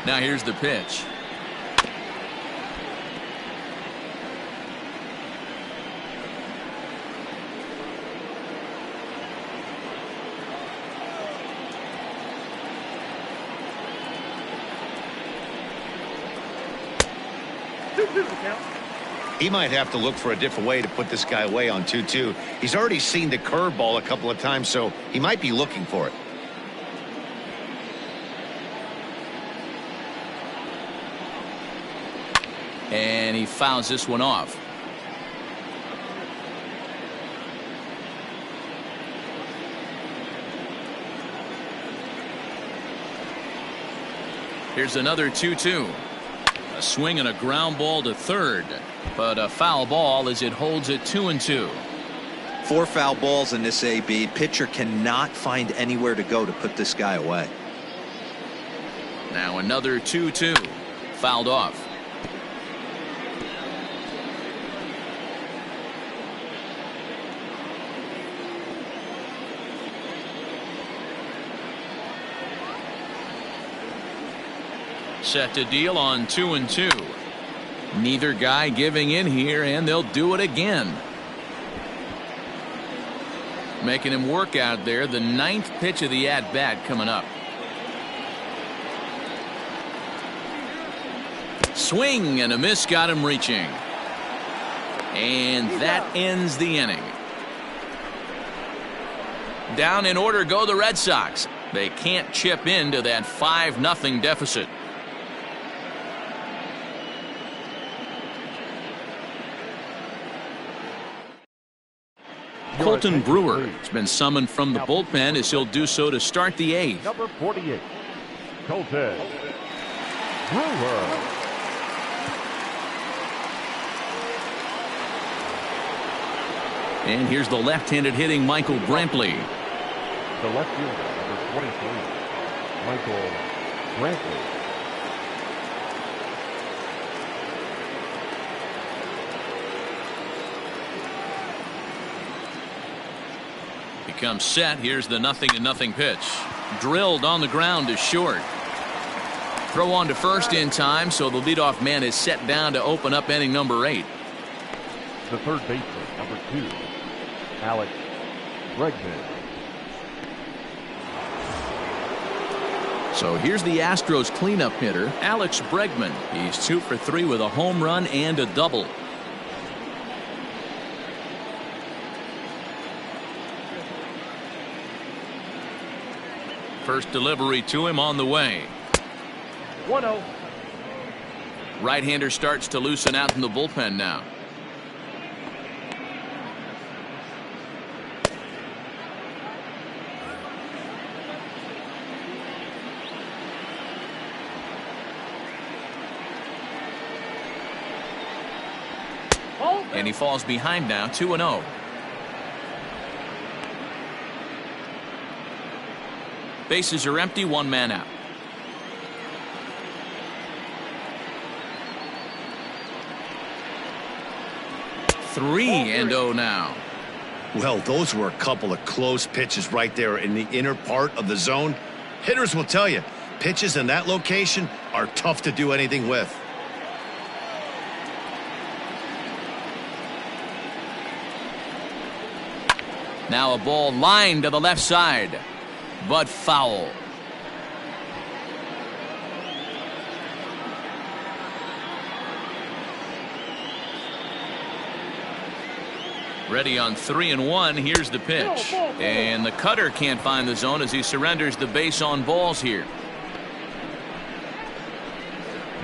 A: Now here's the pitch.
B: He might have to look for a different way to put this guy away on 2-2. He's already seen the curveball a couple of times, so he might be looking for it.
A: And he fouls this one off. Here's another 2-2. A swing and a ground ball to third, but a foul ball as it holds it 2-2.
D: 4 foul balls in this AB. Pitcher cannot find anywhere to go to put this guy away.
A: Now another 2-2. Fouled off. Set to deal on 2-2. Neither guy giving in here, and they'll do it again. Making him work out there. The 9th pitch of the at-bat coming up. Swing and a miss, got him reaching. And that ends the inning. Down in order go the Red Sox. They can't chip into that 5-0 deficit. Colton Brewer has been summoned from the bullpen as he'll do so to start the 8th.
C: Number 48, Colton Brewer.
A: And here's the left-handed hitting Michael Brantley.
C: The left fielder, number 23, Michael Brantley.
A: Becomes set. Here's the 0-0 pitch. Drilled on the ground to short. Throw on to first in time, so the leadoff man is set down to open up inning number 8.
C: The third baseman, number 2, Alex Bregman.
A: So here's the Astros cleanup hitter, Alex Bregman. He's 2 for 3 with a home run and a double. First delivery to him on the way.
E: 1-0.
A: Right-hander starts to loosen out in the bullpen now. And he falls behind now, 2-0. Bases are empty, 1 man out. Three and 0 now.
B: Well, those were a couple of close pitches right there in the inner part of the zone. Hitters will tell you, pitches in that location are tough to do anything with.
A: Now a ball lined to the left side, but foul. Ready on 3-1. Here's the pitch. And the cutter can't find the zone as he surrenders the base on balls here.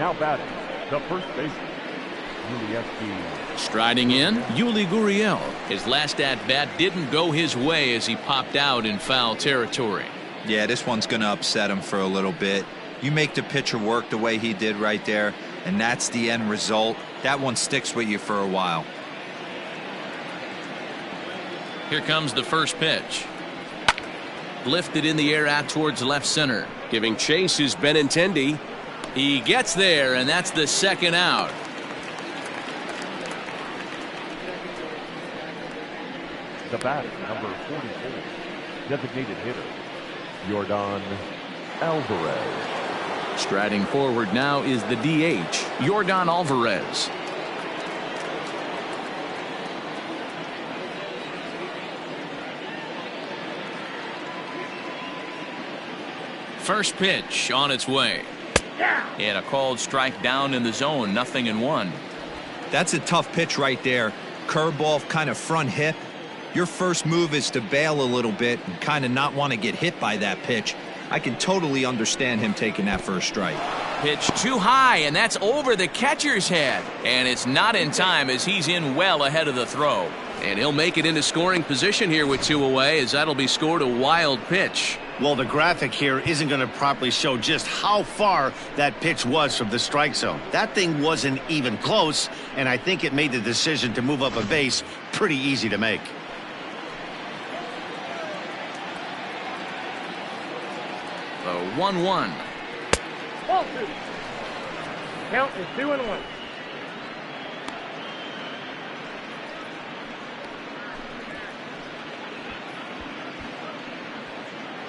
C: Now batting, the first baseman, Yuli.
A: Striding in, Yuli Gurriel. His last at-bat didn't go his way as he popped out in foul territory.
D: Yeah, this one's going to upset him for a little bit. You make the pitcher work the way he did right there, and that's the end result. That one sticks with you for a while.
A: Here comes the first pitch. Lifted in the air out towards left center.
H: Giving chase is Benintendi.
A: He gets there, and that's the second out.
C: The batter, number 44, designated hitter, Yordan Alvarez.
A: Striding forward now is the DH, Yordan Alvarez. First pitch on its way. And a called strike down in the zone, 0-1.
D: That's a tough pitch right there. Curveball, kind of front hip. Your first move is to bail a little bit and kind of not want to get hit by that pitch. I can totally understand him taking that first strike.
A: Pitch too high, and that's over the catcher's head. And it's not in time as he's in well ahead of the throw. And he'll make it into scoring position here with 2 away, as that'll be scored a wild pitch.
B: Well, the graphic here isn't going to properly show just how far that pitch was from the strike zone. That thing wasn't even close, and I think it made the decision to move up a base pretty easy to make.
A: The 1-1.
E: Ball 2. Count is 2-1.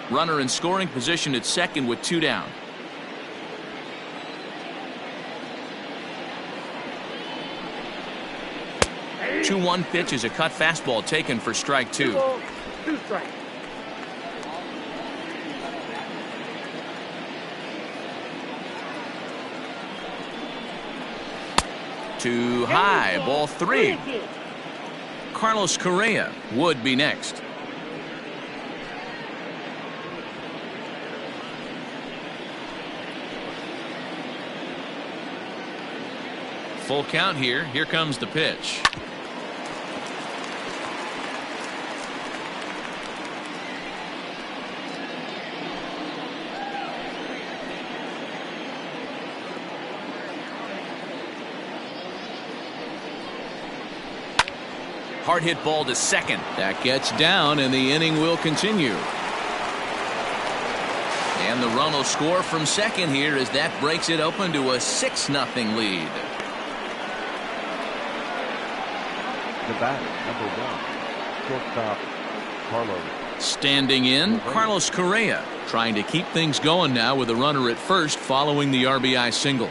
A: Runner in scoring position at second with 2 down.
E: Hey.
A: 2-1 pitch is a cut fastball taken for strike 2.
E: 2 balls, 2 strikes.
A: Too high, ball 3. Carlos Correa would be next. Full count here. Here comes the pitch. Hard hit ball to second. That gets down, and the inning will continue. And the run will score from second here as that breaks it open to a 6-0 lead.
C: The batter, number 1, shortstop, Carlos.
A: Standing in, Carlos Correa, trying to keep things going now with a runner at first following the RBI single.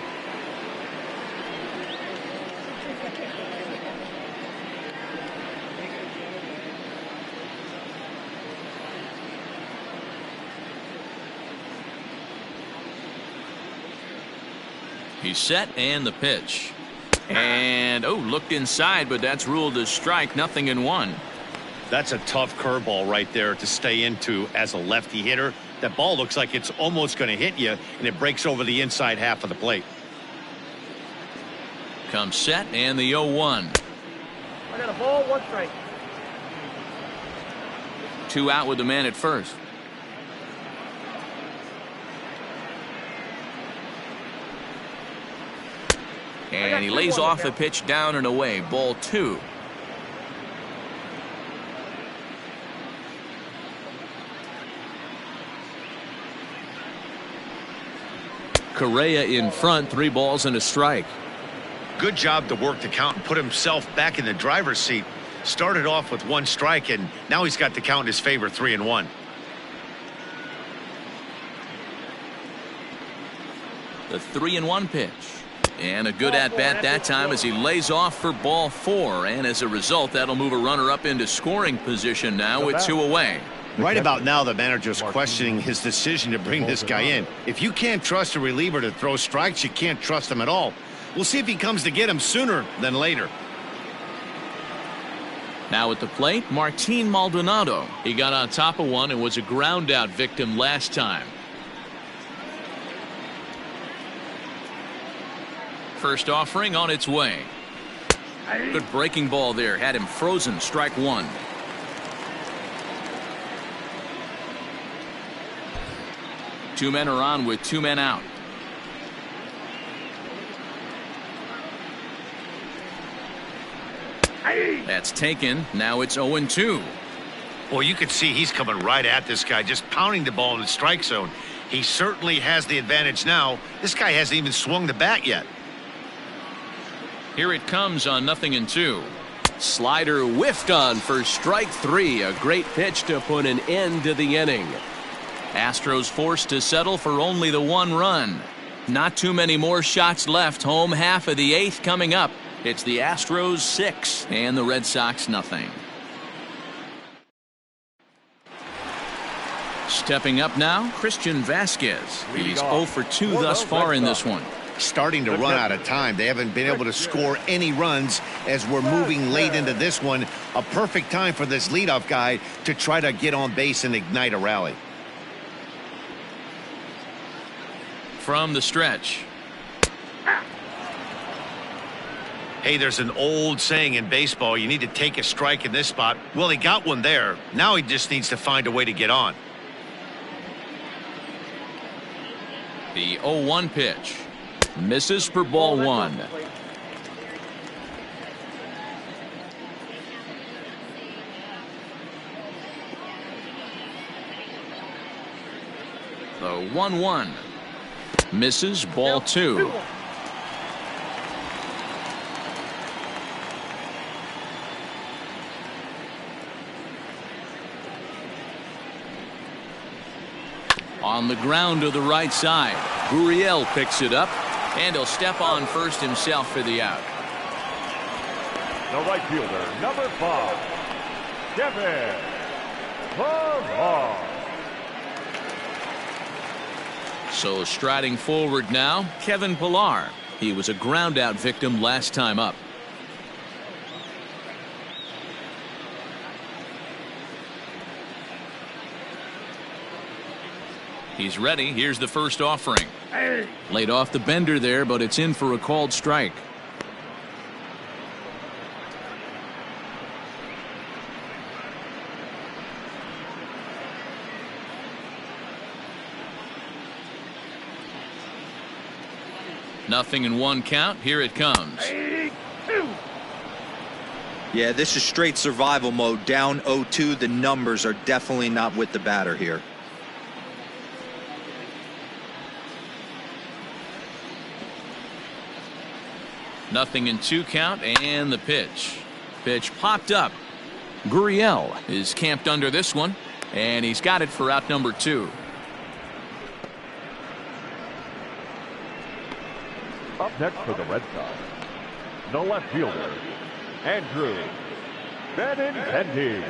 A: He's set, and the pitch. And, looked inside, but that's ruled a strike, 0-1.
F: That's a tough curveball right there to stay into as a lefty hitter. That ball looks like it's almost going to hit you, and it breaks over the inside half of the plate.
A: Comes set, and the 0-1.
E: I got a ball, 1 strike.
A: 2 out with the man at first. And he lays off the pitch down and away. Ball 2. Correa in front, 3 balls and a strike.
F: Good job to work the count and put himself back in the driver's seat. Started off with 1 strike, and now he's got the count in his favor, 3-1.
A: The 3-1 pitch. And a good at-bat that time as he lays off for ball 4. And as a result, that'll move a runner up into scoring position now with 2 away.
B: Right about now, the manager's questioning his decision to bring this guy in. If you can't trust a reliever to throw strikes, you can't trust him at all. We'll see if he comes to get him sooner than later.
A: Now at the plate, Martin Maldonado. He got on top of one and was a ground out victim last time. First offering on its way. Good breaking ball there. Had him frozen. Strike one. Two men are on with two men out. That's taken. Now it's 0-2.
F: Well, you could see he's coming right at this guy, just pounding the ball in the strike zone. He certainly has the advantage now. This guy hasn't even swung the bat yet.
A: Here it comes on 0-2. Slider whiffed on for strike three. A great pitch to put an end to the inning. Astros forced to settle for only the one run. Not too many more shots left. Home half of the eighth coming up. It's the Astros 6 and the Red Sox nothing. Stepping up now, Christian Vasquez. He's 0 for 2 thus far in this one.
B: Starting to run out of time. They haven't been able to score any runs as we're moving late into this one. A perfect time for this leadoff guy to try to get on base and ignite a rally.
A: From the stretch.
F: Hey, there's an old saying in baseball, you need to take a strike in this spot. Well, he got one there. Now he just needs to find a way to get on.
A: The 0-1 pitch. Misses for ball one. The 1-1. Misses ball two. On the ground to the right side. Gurriel picks it up, and he'll step on first himself for the out.
C: The right fielder, number 5, Kevin Pillar.
A: So striding forward now, Kevin Pillar. He was a ground-out victim last time up. He's ready. Here's the first offering. Laid off the bender there, but it's in for a called strike. Nothing in one count. Here it comes.
D: Yeah, this is straight survival mode. Down 0-2. The numbers are definitely not with the batter here.
A: Nothing in two count, and the pitch. Pitch popped up. Gurriel is camped under this one, and he's got it for out number 2.
C: Up next for the Red Sox, the left fielder, Andrew Benintendi.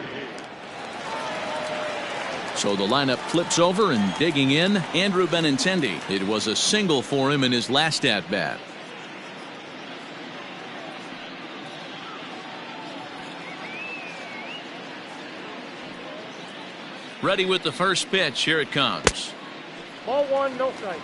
A: So the lineup flips over, and digging in, Andrew Benintendi. It was a single for him in his last at-bat. Ready with the first pitch. Here it comes.
E: Ball one, no strike.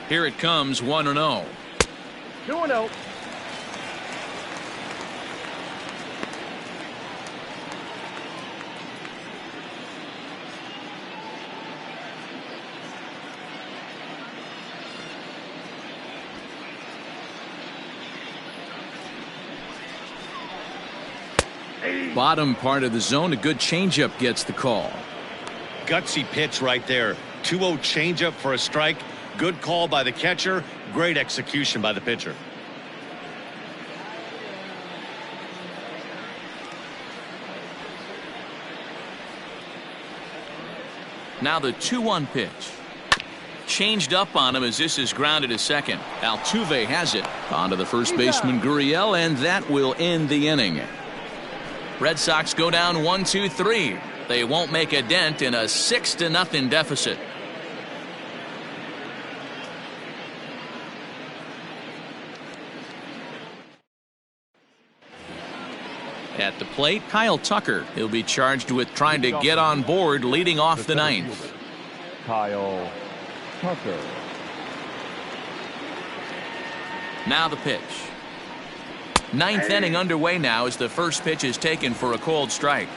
A: Here it comes, 1-0.
E: 2-0.
A: Bottom part of the zone, a good changeup gets the call.
F: Gutsy pitch right there. 2-0 changeup for a strike. Good call by the catcher. Great execution by the pitcher.
A: Now the 2-1 pitch. Changed up on him as this is grounded to second. Altuve has it. On to the first baseman, Gurriel, and that will end the inning. Red Sox go down 1-2-3. They won't make a dent in a 6-0 deficit. At the plate, Kyle Tucker. He'll be charged with trying to get on board leading off the ninth.
C: Kyle Tucker.
A: Now the pitch. Ninth inning underway now as the first pitch is taken for a cold strike.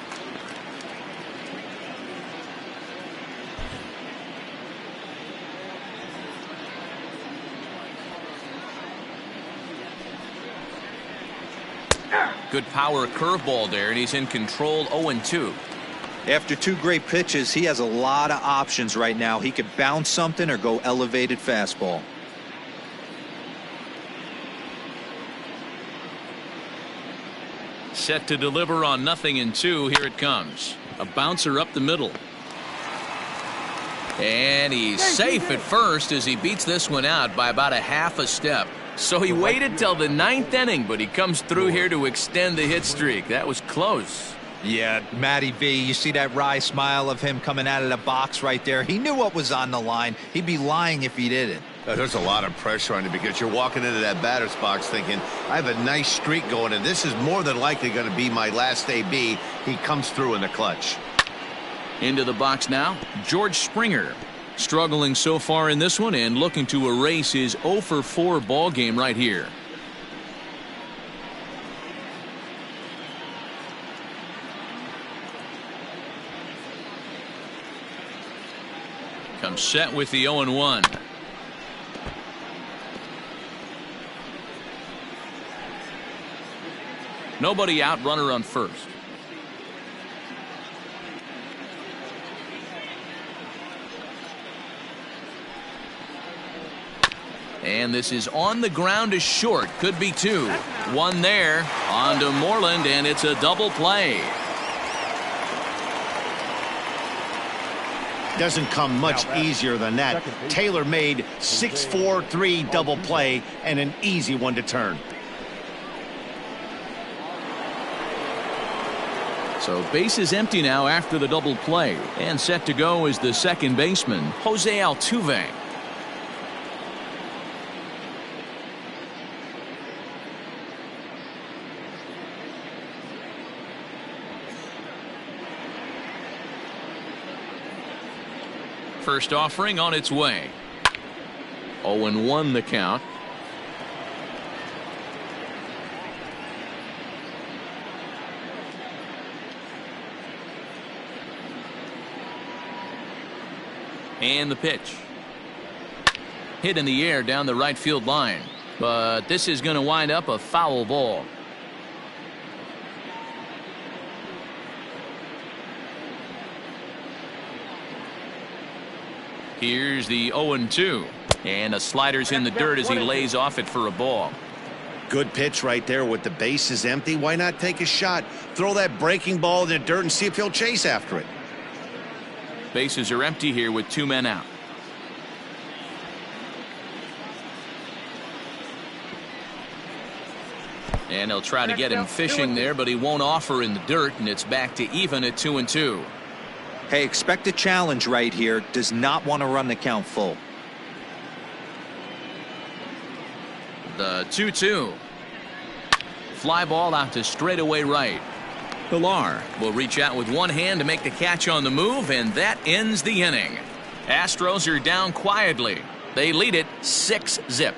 A: Good power curveball there, and he's in control 0-2.
D: After two great pitches, he has a lot of options right now. He could bounce something or go elevated fastball.
A: Set to deliver on 0-2. Here it comes. A bouncer up the middle. And he's safe at first as he beats this one out by about a half a step. So he waited till the ninth inning, but he comes through here to extend the hit streak. That was close.
D: Yeah, Matty V, you see that wry smile of him coming out of the box right there. He knew what was on the line. He'd be lying if he didn't.
B: There's a lot of pressure on you because you're walking into that batter's box thinking, I have a nice streak going, and this is more than likely going to be my last AB. He comes through in the clutch.
A: Into the box now, George Springer. Struggling so far in this one and looking to erase his 0-for-4 ball game right here. Comes set with the 0-1. Nobody out, runner on first. And this is on the ground to short. Could be two. One there. On to Moreland, and it's a double play.
B: Doesn't come much easier than that. Tailor-made 6-4-3 double play and an easy one to turn.
A: So base is empty now after the double play. And set to go is the second baseman, Jose Altuve. First offering on its way. 0-1 the count. And the pitch. Hit in the air down the right field line. But this is going to wind up a foul ball. Here's the 0-2. And a slider's in the dirt as he lays off it for a ball.
B: Good pitch right there with the bases empty. Why not take a shot? Throw that breaking ball in the dirt and see if he'll chase after it.
A: Bases are empty here with two men out. And he'll try to get him fishing there, but he won't offer in the dirt, and it's back to even at 2-2.
D: Hey, expect a challenge right here. Does not want to run the count full.
A: The 2-2. Fly ball out to straightaway right. Pilar will reach out with one hand to make the catch on the move, and that ends the inning. Astros are down quietly. They lead it 6-0.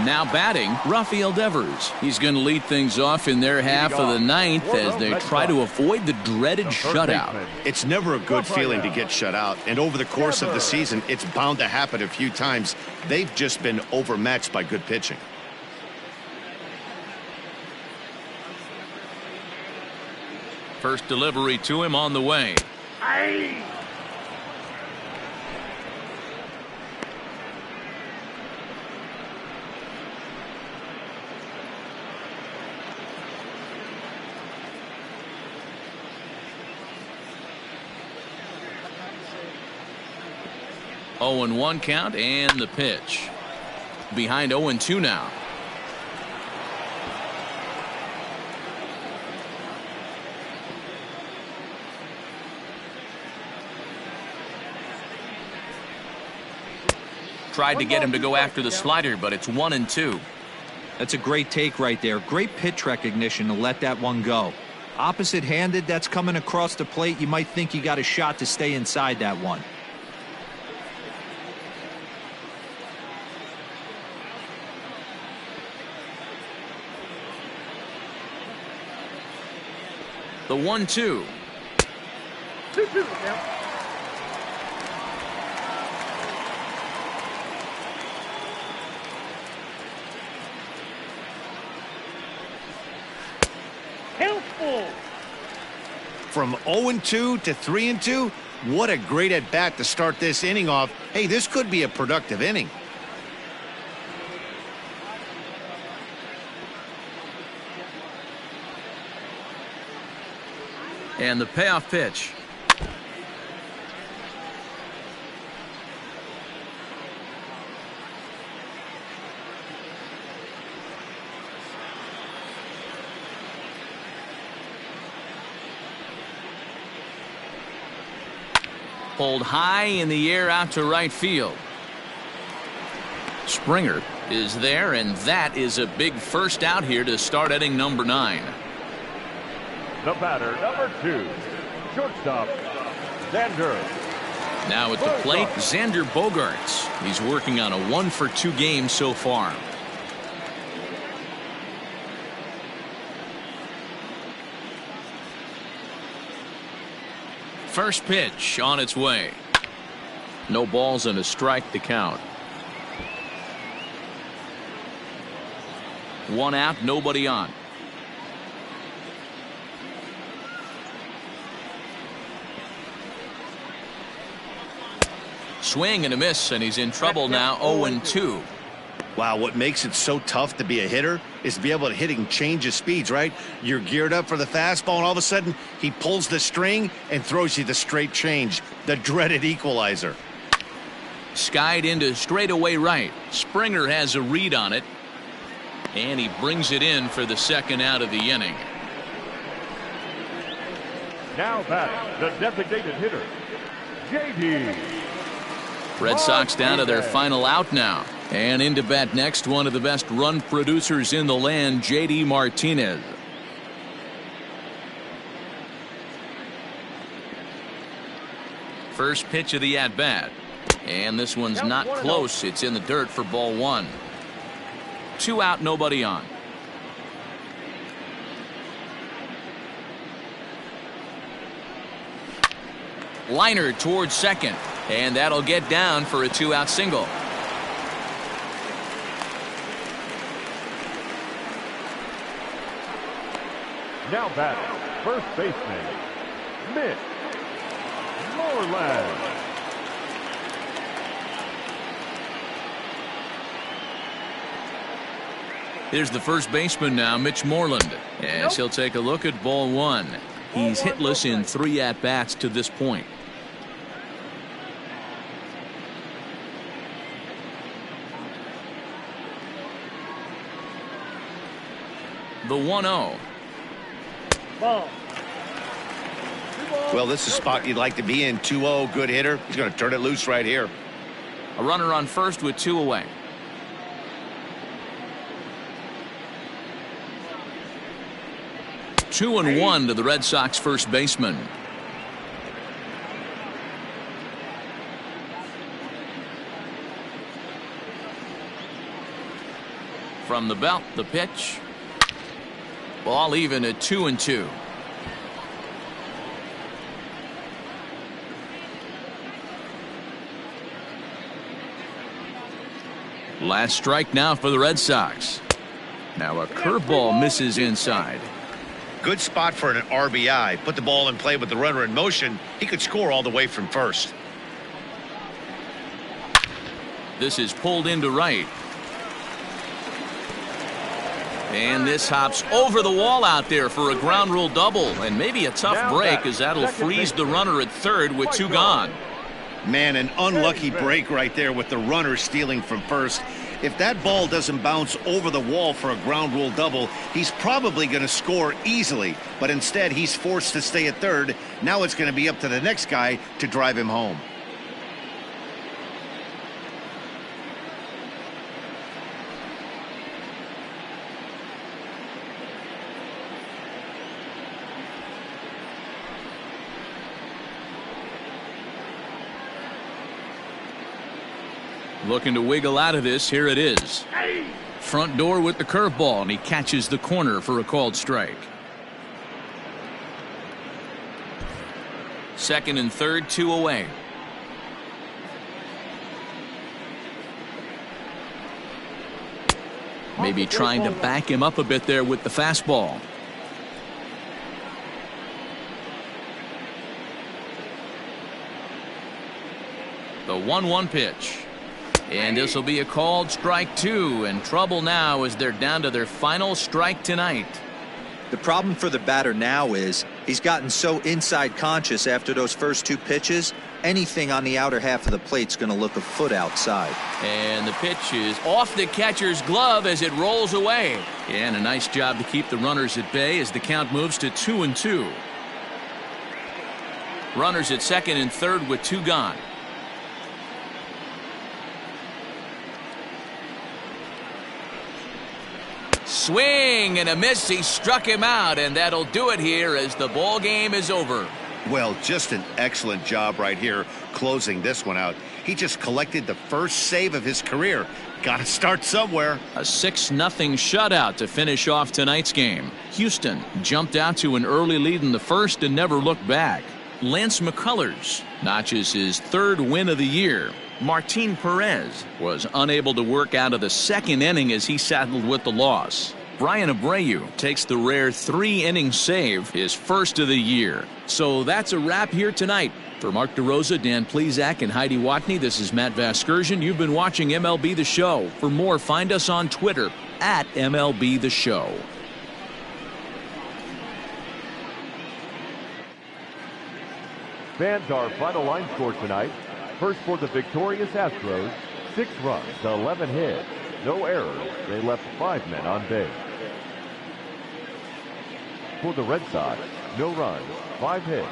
A: Now batting, Rafael Devers. He's going to lead things off in their half of the ninth as they try to avoid the dreaded shutout.
B: It's never a good feeling to get shut out, and over the course of the season, it's bound to happen a few times. They've just been overmatched by good pitching.
A: First delivery to him on the way. Oh, 0-1 count and the pitch. Behind 0-2 now. tried to get him to go after the slider, but it's 1-2.
D: That's a great take right there. Great pitch recognition to let that one go. Opposite-handed, that's coming across the plate. You might think you got a shot to stay inside that one.
A: The 1-2.
E: 2-2 now. Helpful.
B: From 0-2 to 3-2, what a great at-bat to start this inning off. Hey, this could be a productive inning.
A: And the payoff pitch. Pulled high in the air out to right field. Springer is there, and that is a big first out here to start inning number 9.
C: The batter, number 2, shortstop, Xander.
A: Now at the plate, Xander Bogaerts. He's working on a 1-for-2 game so far. First pitch on its way. No balls and a strike to count. 1 out, nobody on. Swing and a miss, and he's in trouble now. 0-2.
B: Wow, what makes it so tough to be a hitter is to be able to hitting change of speeds, right? You're geared up for the fastball, and all of a sudden he pulls the string and throws you the straight change, the dreaded equalizer.
A: Skied into straightaway right. Springer has a read on it, and he brings it in for the second out of the inning.
C: Now back, the designated hitter, J.D.
A: Red Sox down to their final out now. And into bat next, one of the best run producers in the land, J.D. Martinez. First pitch of the at-bat. And this one's not close. It's in the dirt for ball 1. 2 out, nobody on. Liner towards second. And that'll get down for a 2-out single.
C: Now back, first baseman, Mitch Moreland.
A: Here's the first baseman now, Mitch Moreland, as he'll take a look at ball 1. He's hitless in 3 at-bats to this point. The 1-0.
E: Ball.
B: Well, this is a spot you'd like to be in. 2-0, good hitter. He's going to turn it loose right here.
A: A runner on first with 2 away. Two and 1 to the Red Sox first baseman. From the belt, the pitch. Ball even at 2-2. Last strike now for the Red Sox. Now a curveball misses inside.
F: Good spot for an RBI. Put the ball in play with the runner in motion. He could score all the way from first.
A: This is pulled into right. And this hops over the wall out there for a ground rule double. And maybe a tough break, as that'll freeze the runner at third with 2 gone.
B: Man, an unlucky break right there with the runner stealing from first. If that ball doesn't bounce over the wall for a ground rule double, he's probably going to score easily. But instead, he's forced to stay at third. Now it's going to be up to the next guy to drive him home.
A: Looking to wiggle out of this. Here it is. Front door with the curveball, and he catches the corner for a called strike. Second and third, 2 away. Maybe trying to back him up a bit there with the fastball. The 1-1 pitch. And this will be a called strike 2, and trouble now as they're down to their final strike tonight.
D: The problem for the batter now is he's gotten so inside conscious after those first 2 pitches. Anything on the outer half of the plate's going to look a foot outside.
A: And the pitch is off the catcher's glove as it rolls away. And a nice job to keep the runners at bay as the count moves to 2-2. Runners at second and third with 2 gone. Swing and a miss. He struck him out, and that'll do it here as the ball game is over.
B: Well, just an excellent job right here closing this one out. He just collected the first save of his career. Got to start somewhere.
A: A 6-0 shutout to finish off tonight's game. Houston jumped out to an early lead in the first and never looked back. Lance McCullers notches his 3rd win of the year. Martin Perez was unable to work out of the 2nd inning as he saddled with the loss. Brian Abreu takes the rare 3-inning save, his 1st of the year. So that's a wrap here tonight. For Mark DeRosa, Dan Plesac, and Heidi Watney, this is Matt Vasgersian. You've been watching MLB The Show. For more, find us on Twitter at MLB The Show.
C: Fans, our final line score tonight. First for the victorious Astros, 6 runs, 11 hits, no errors. They left 5 men on base. For the Red Sox, no runs, 5 hits,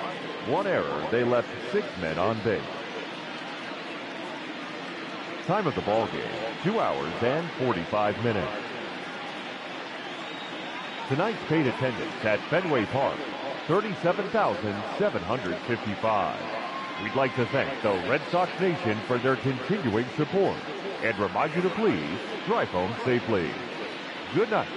C: 1 error. They left 6 men on base. Time of the ball game, 2 hours and 45 minutes. Tonight's paid attendance at Fenway Park, 37,755. We'd like to thank the Red Sox Nation for their continuing support and remind you to please drive home safely. Good night.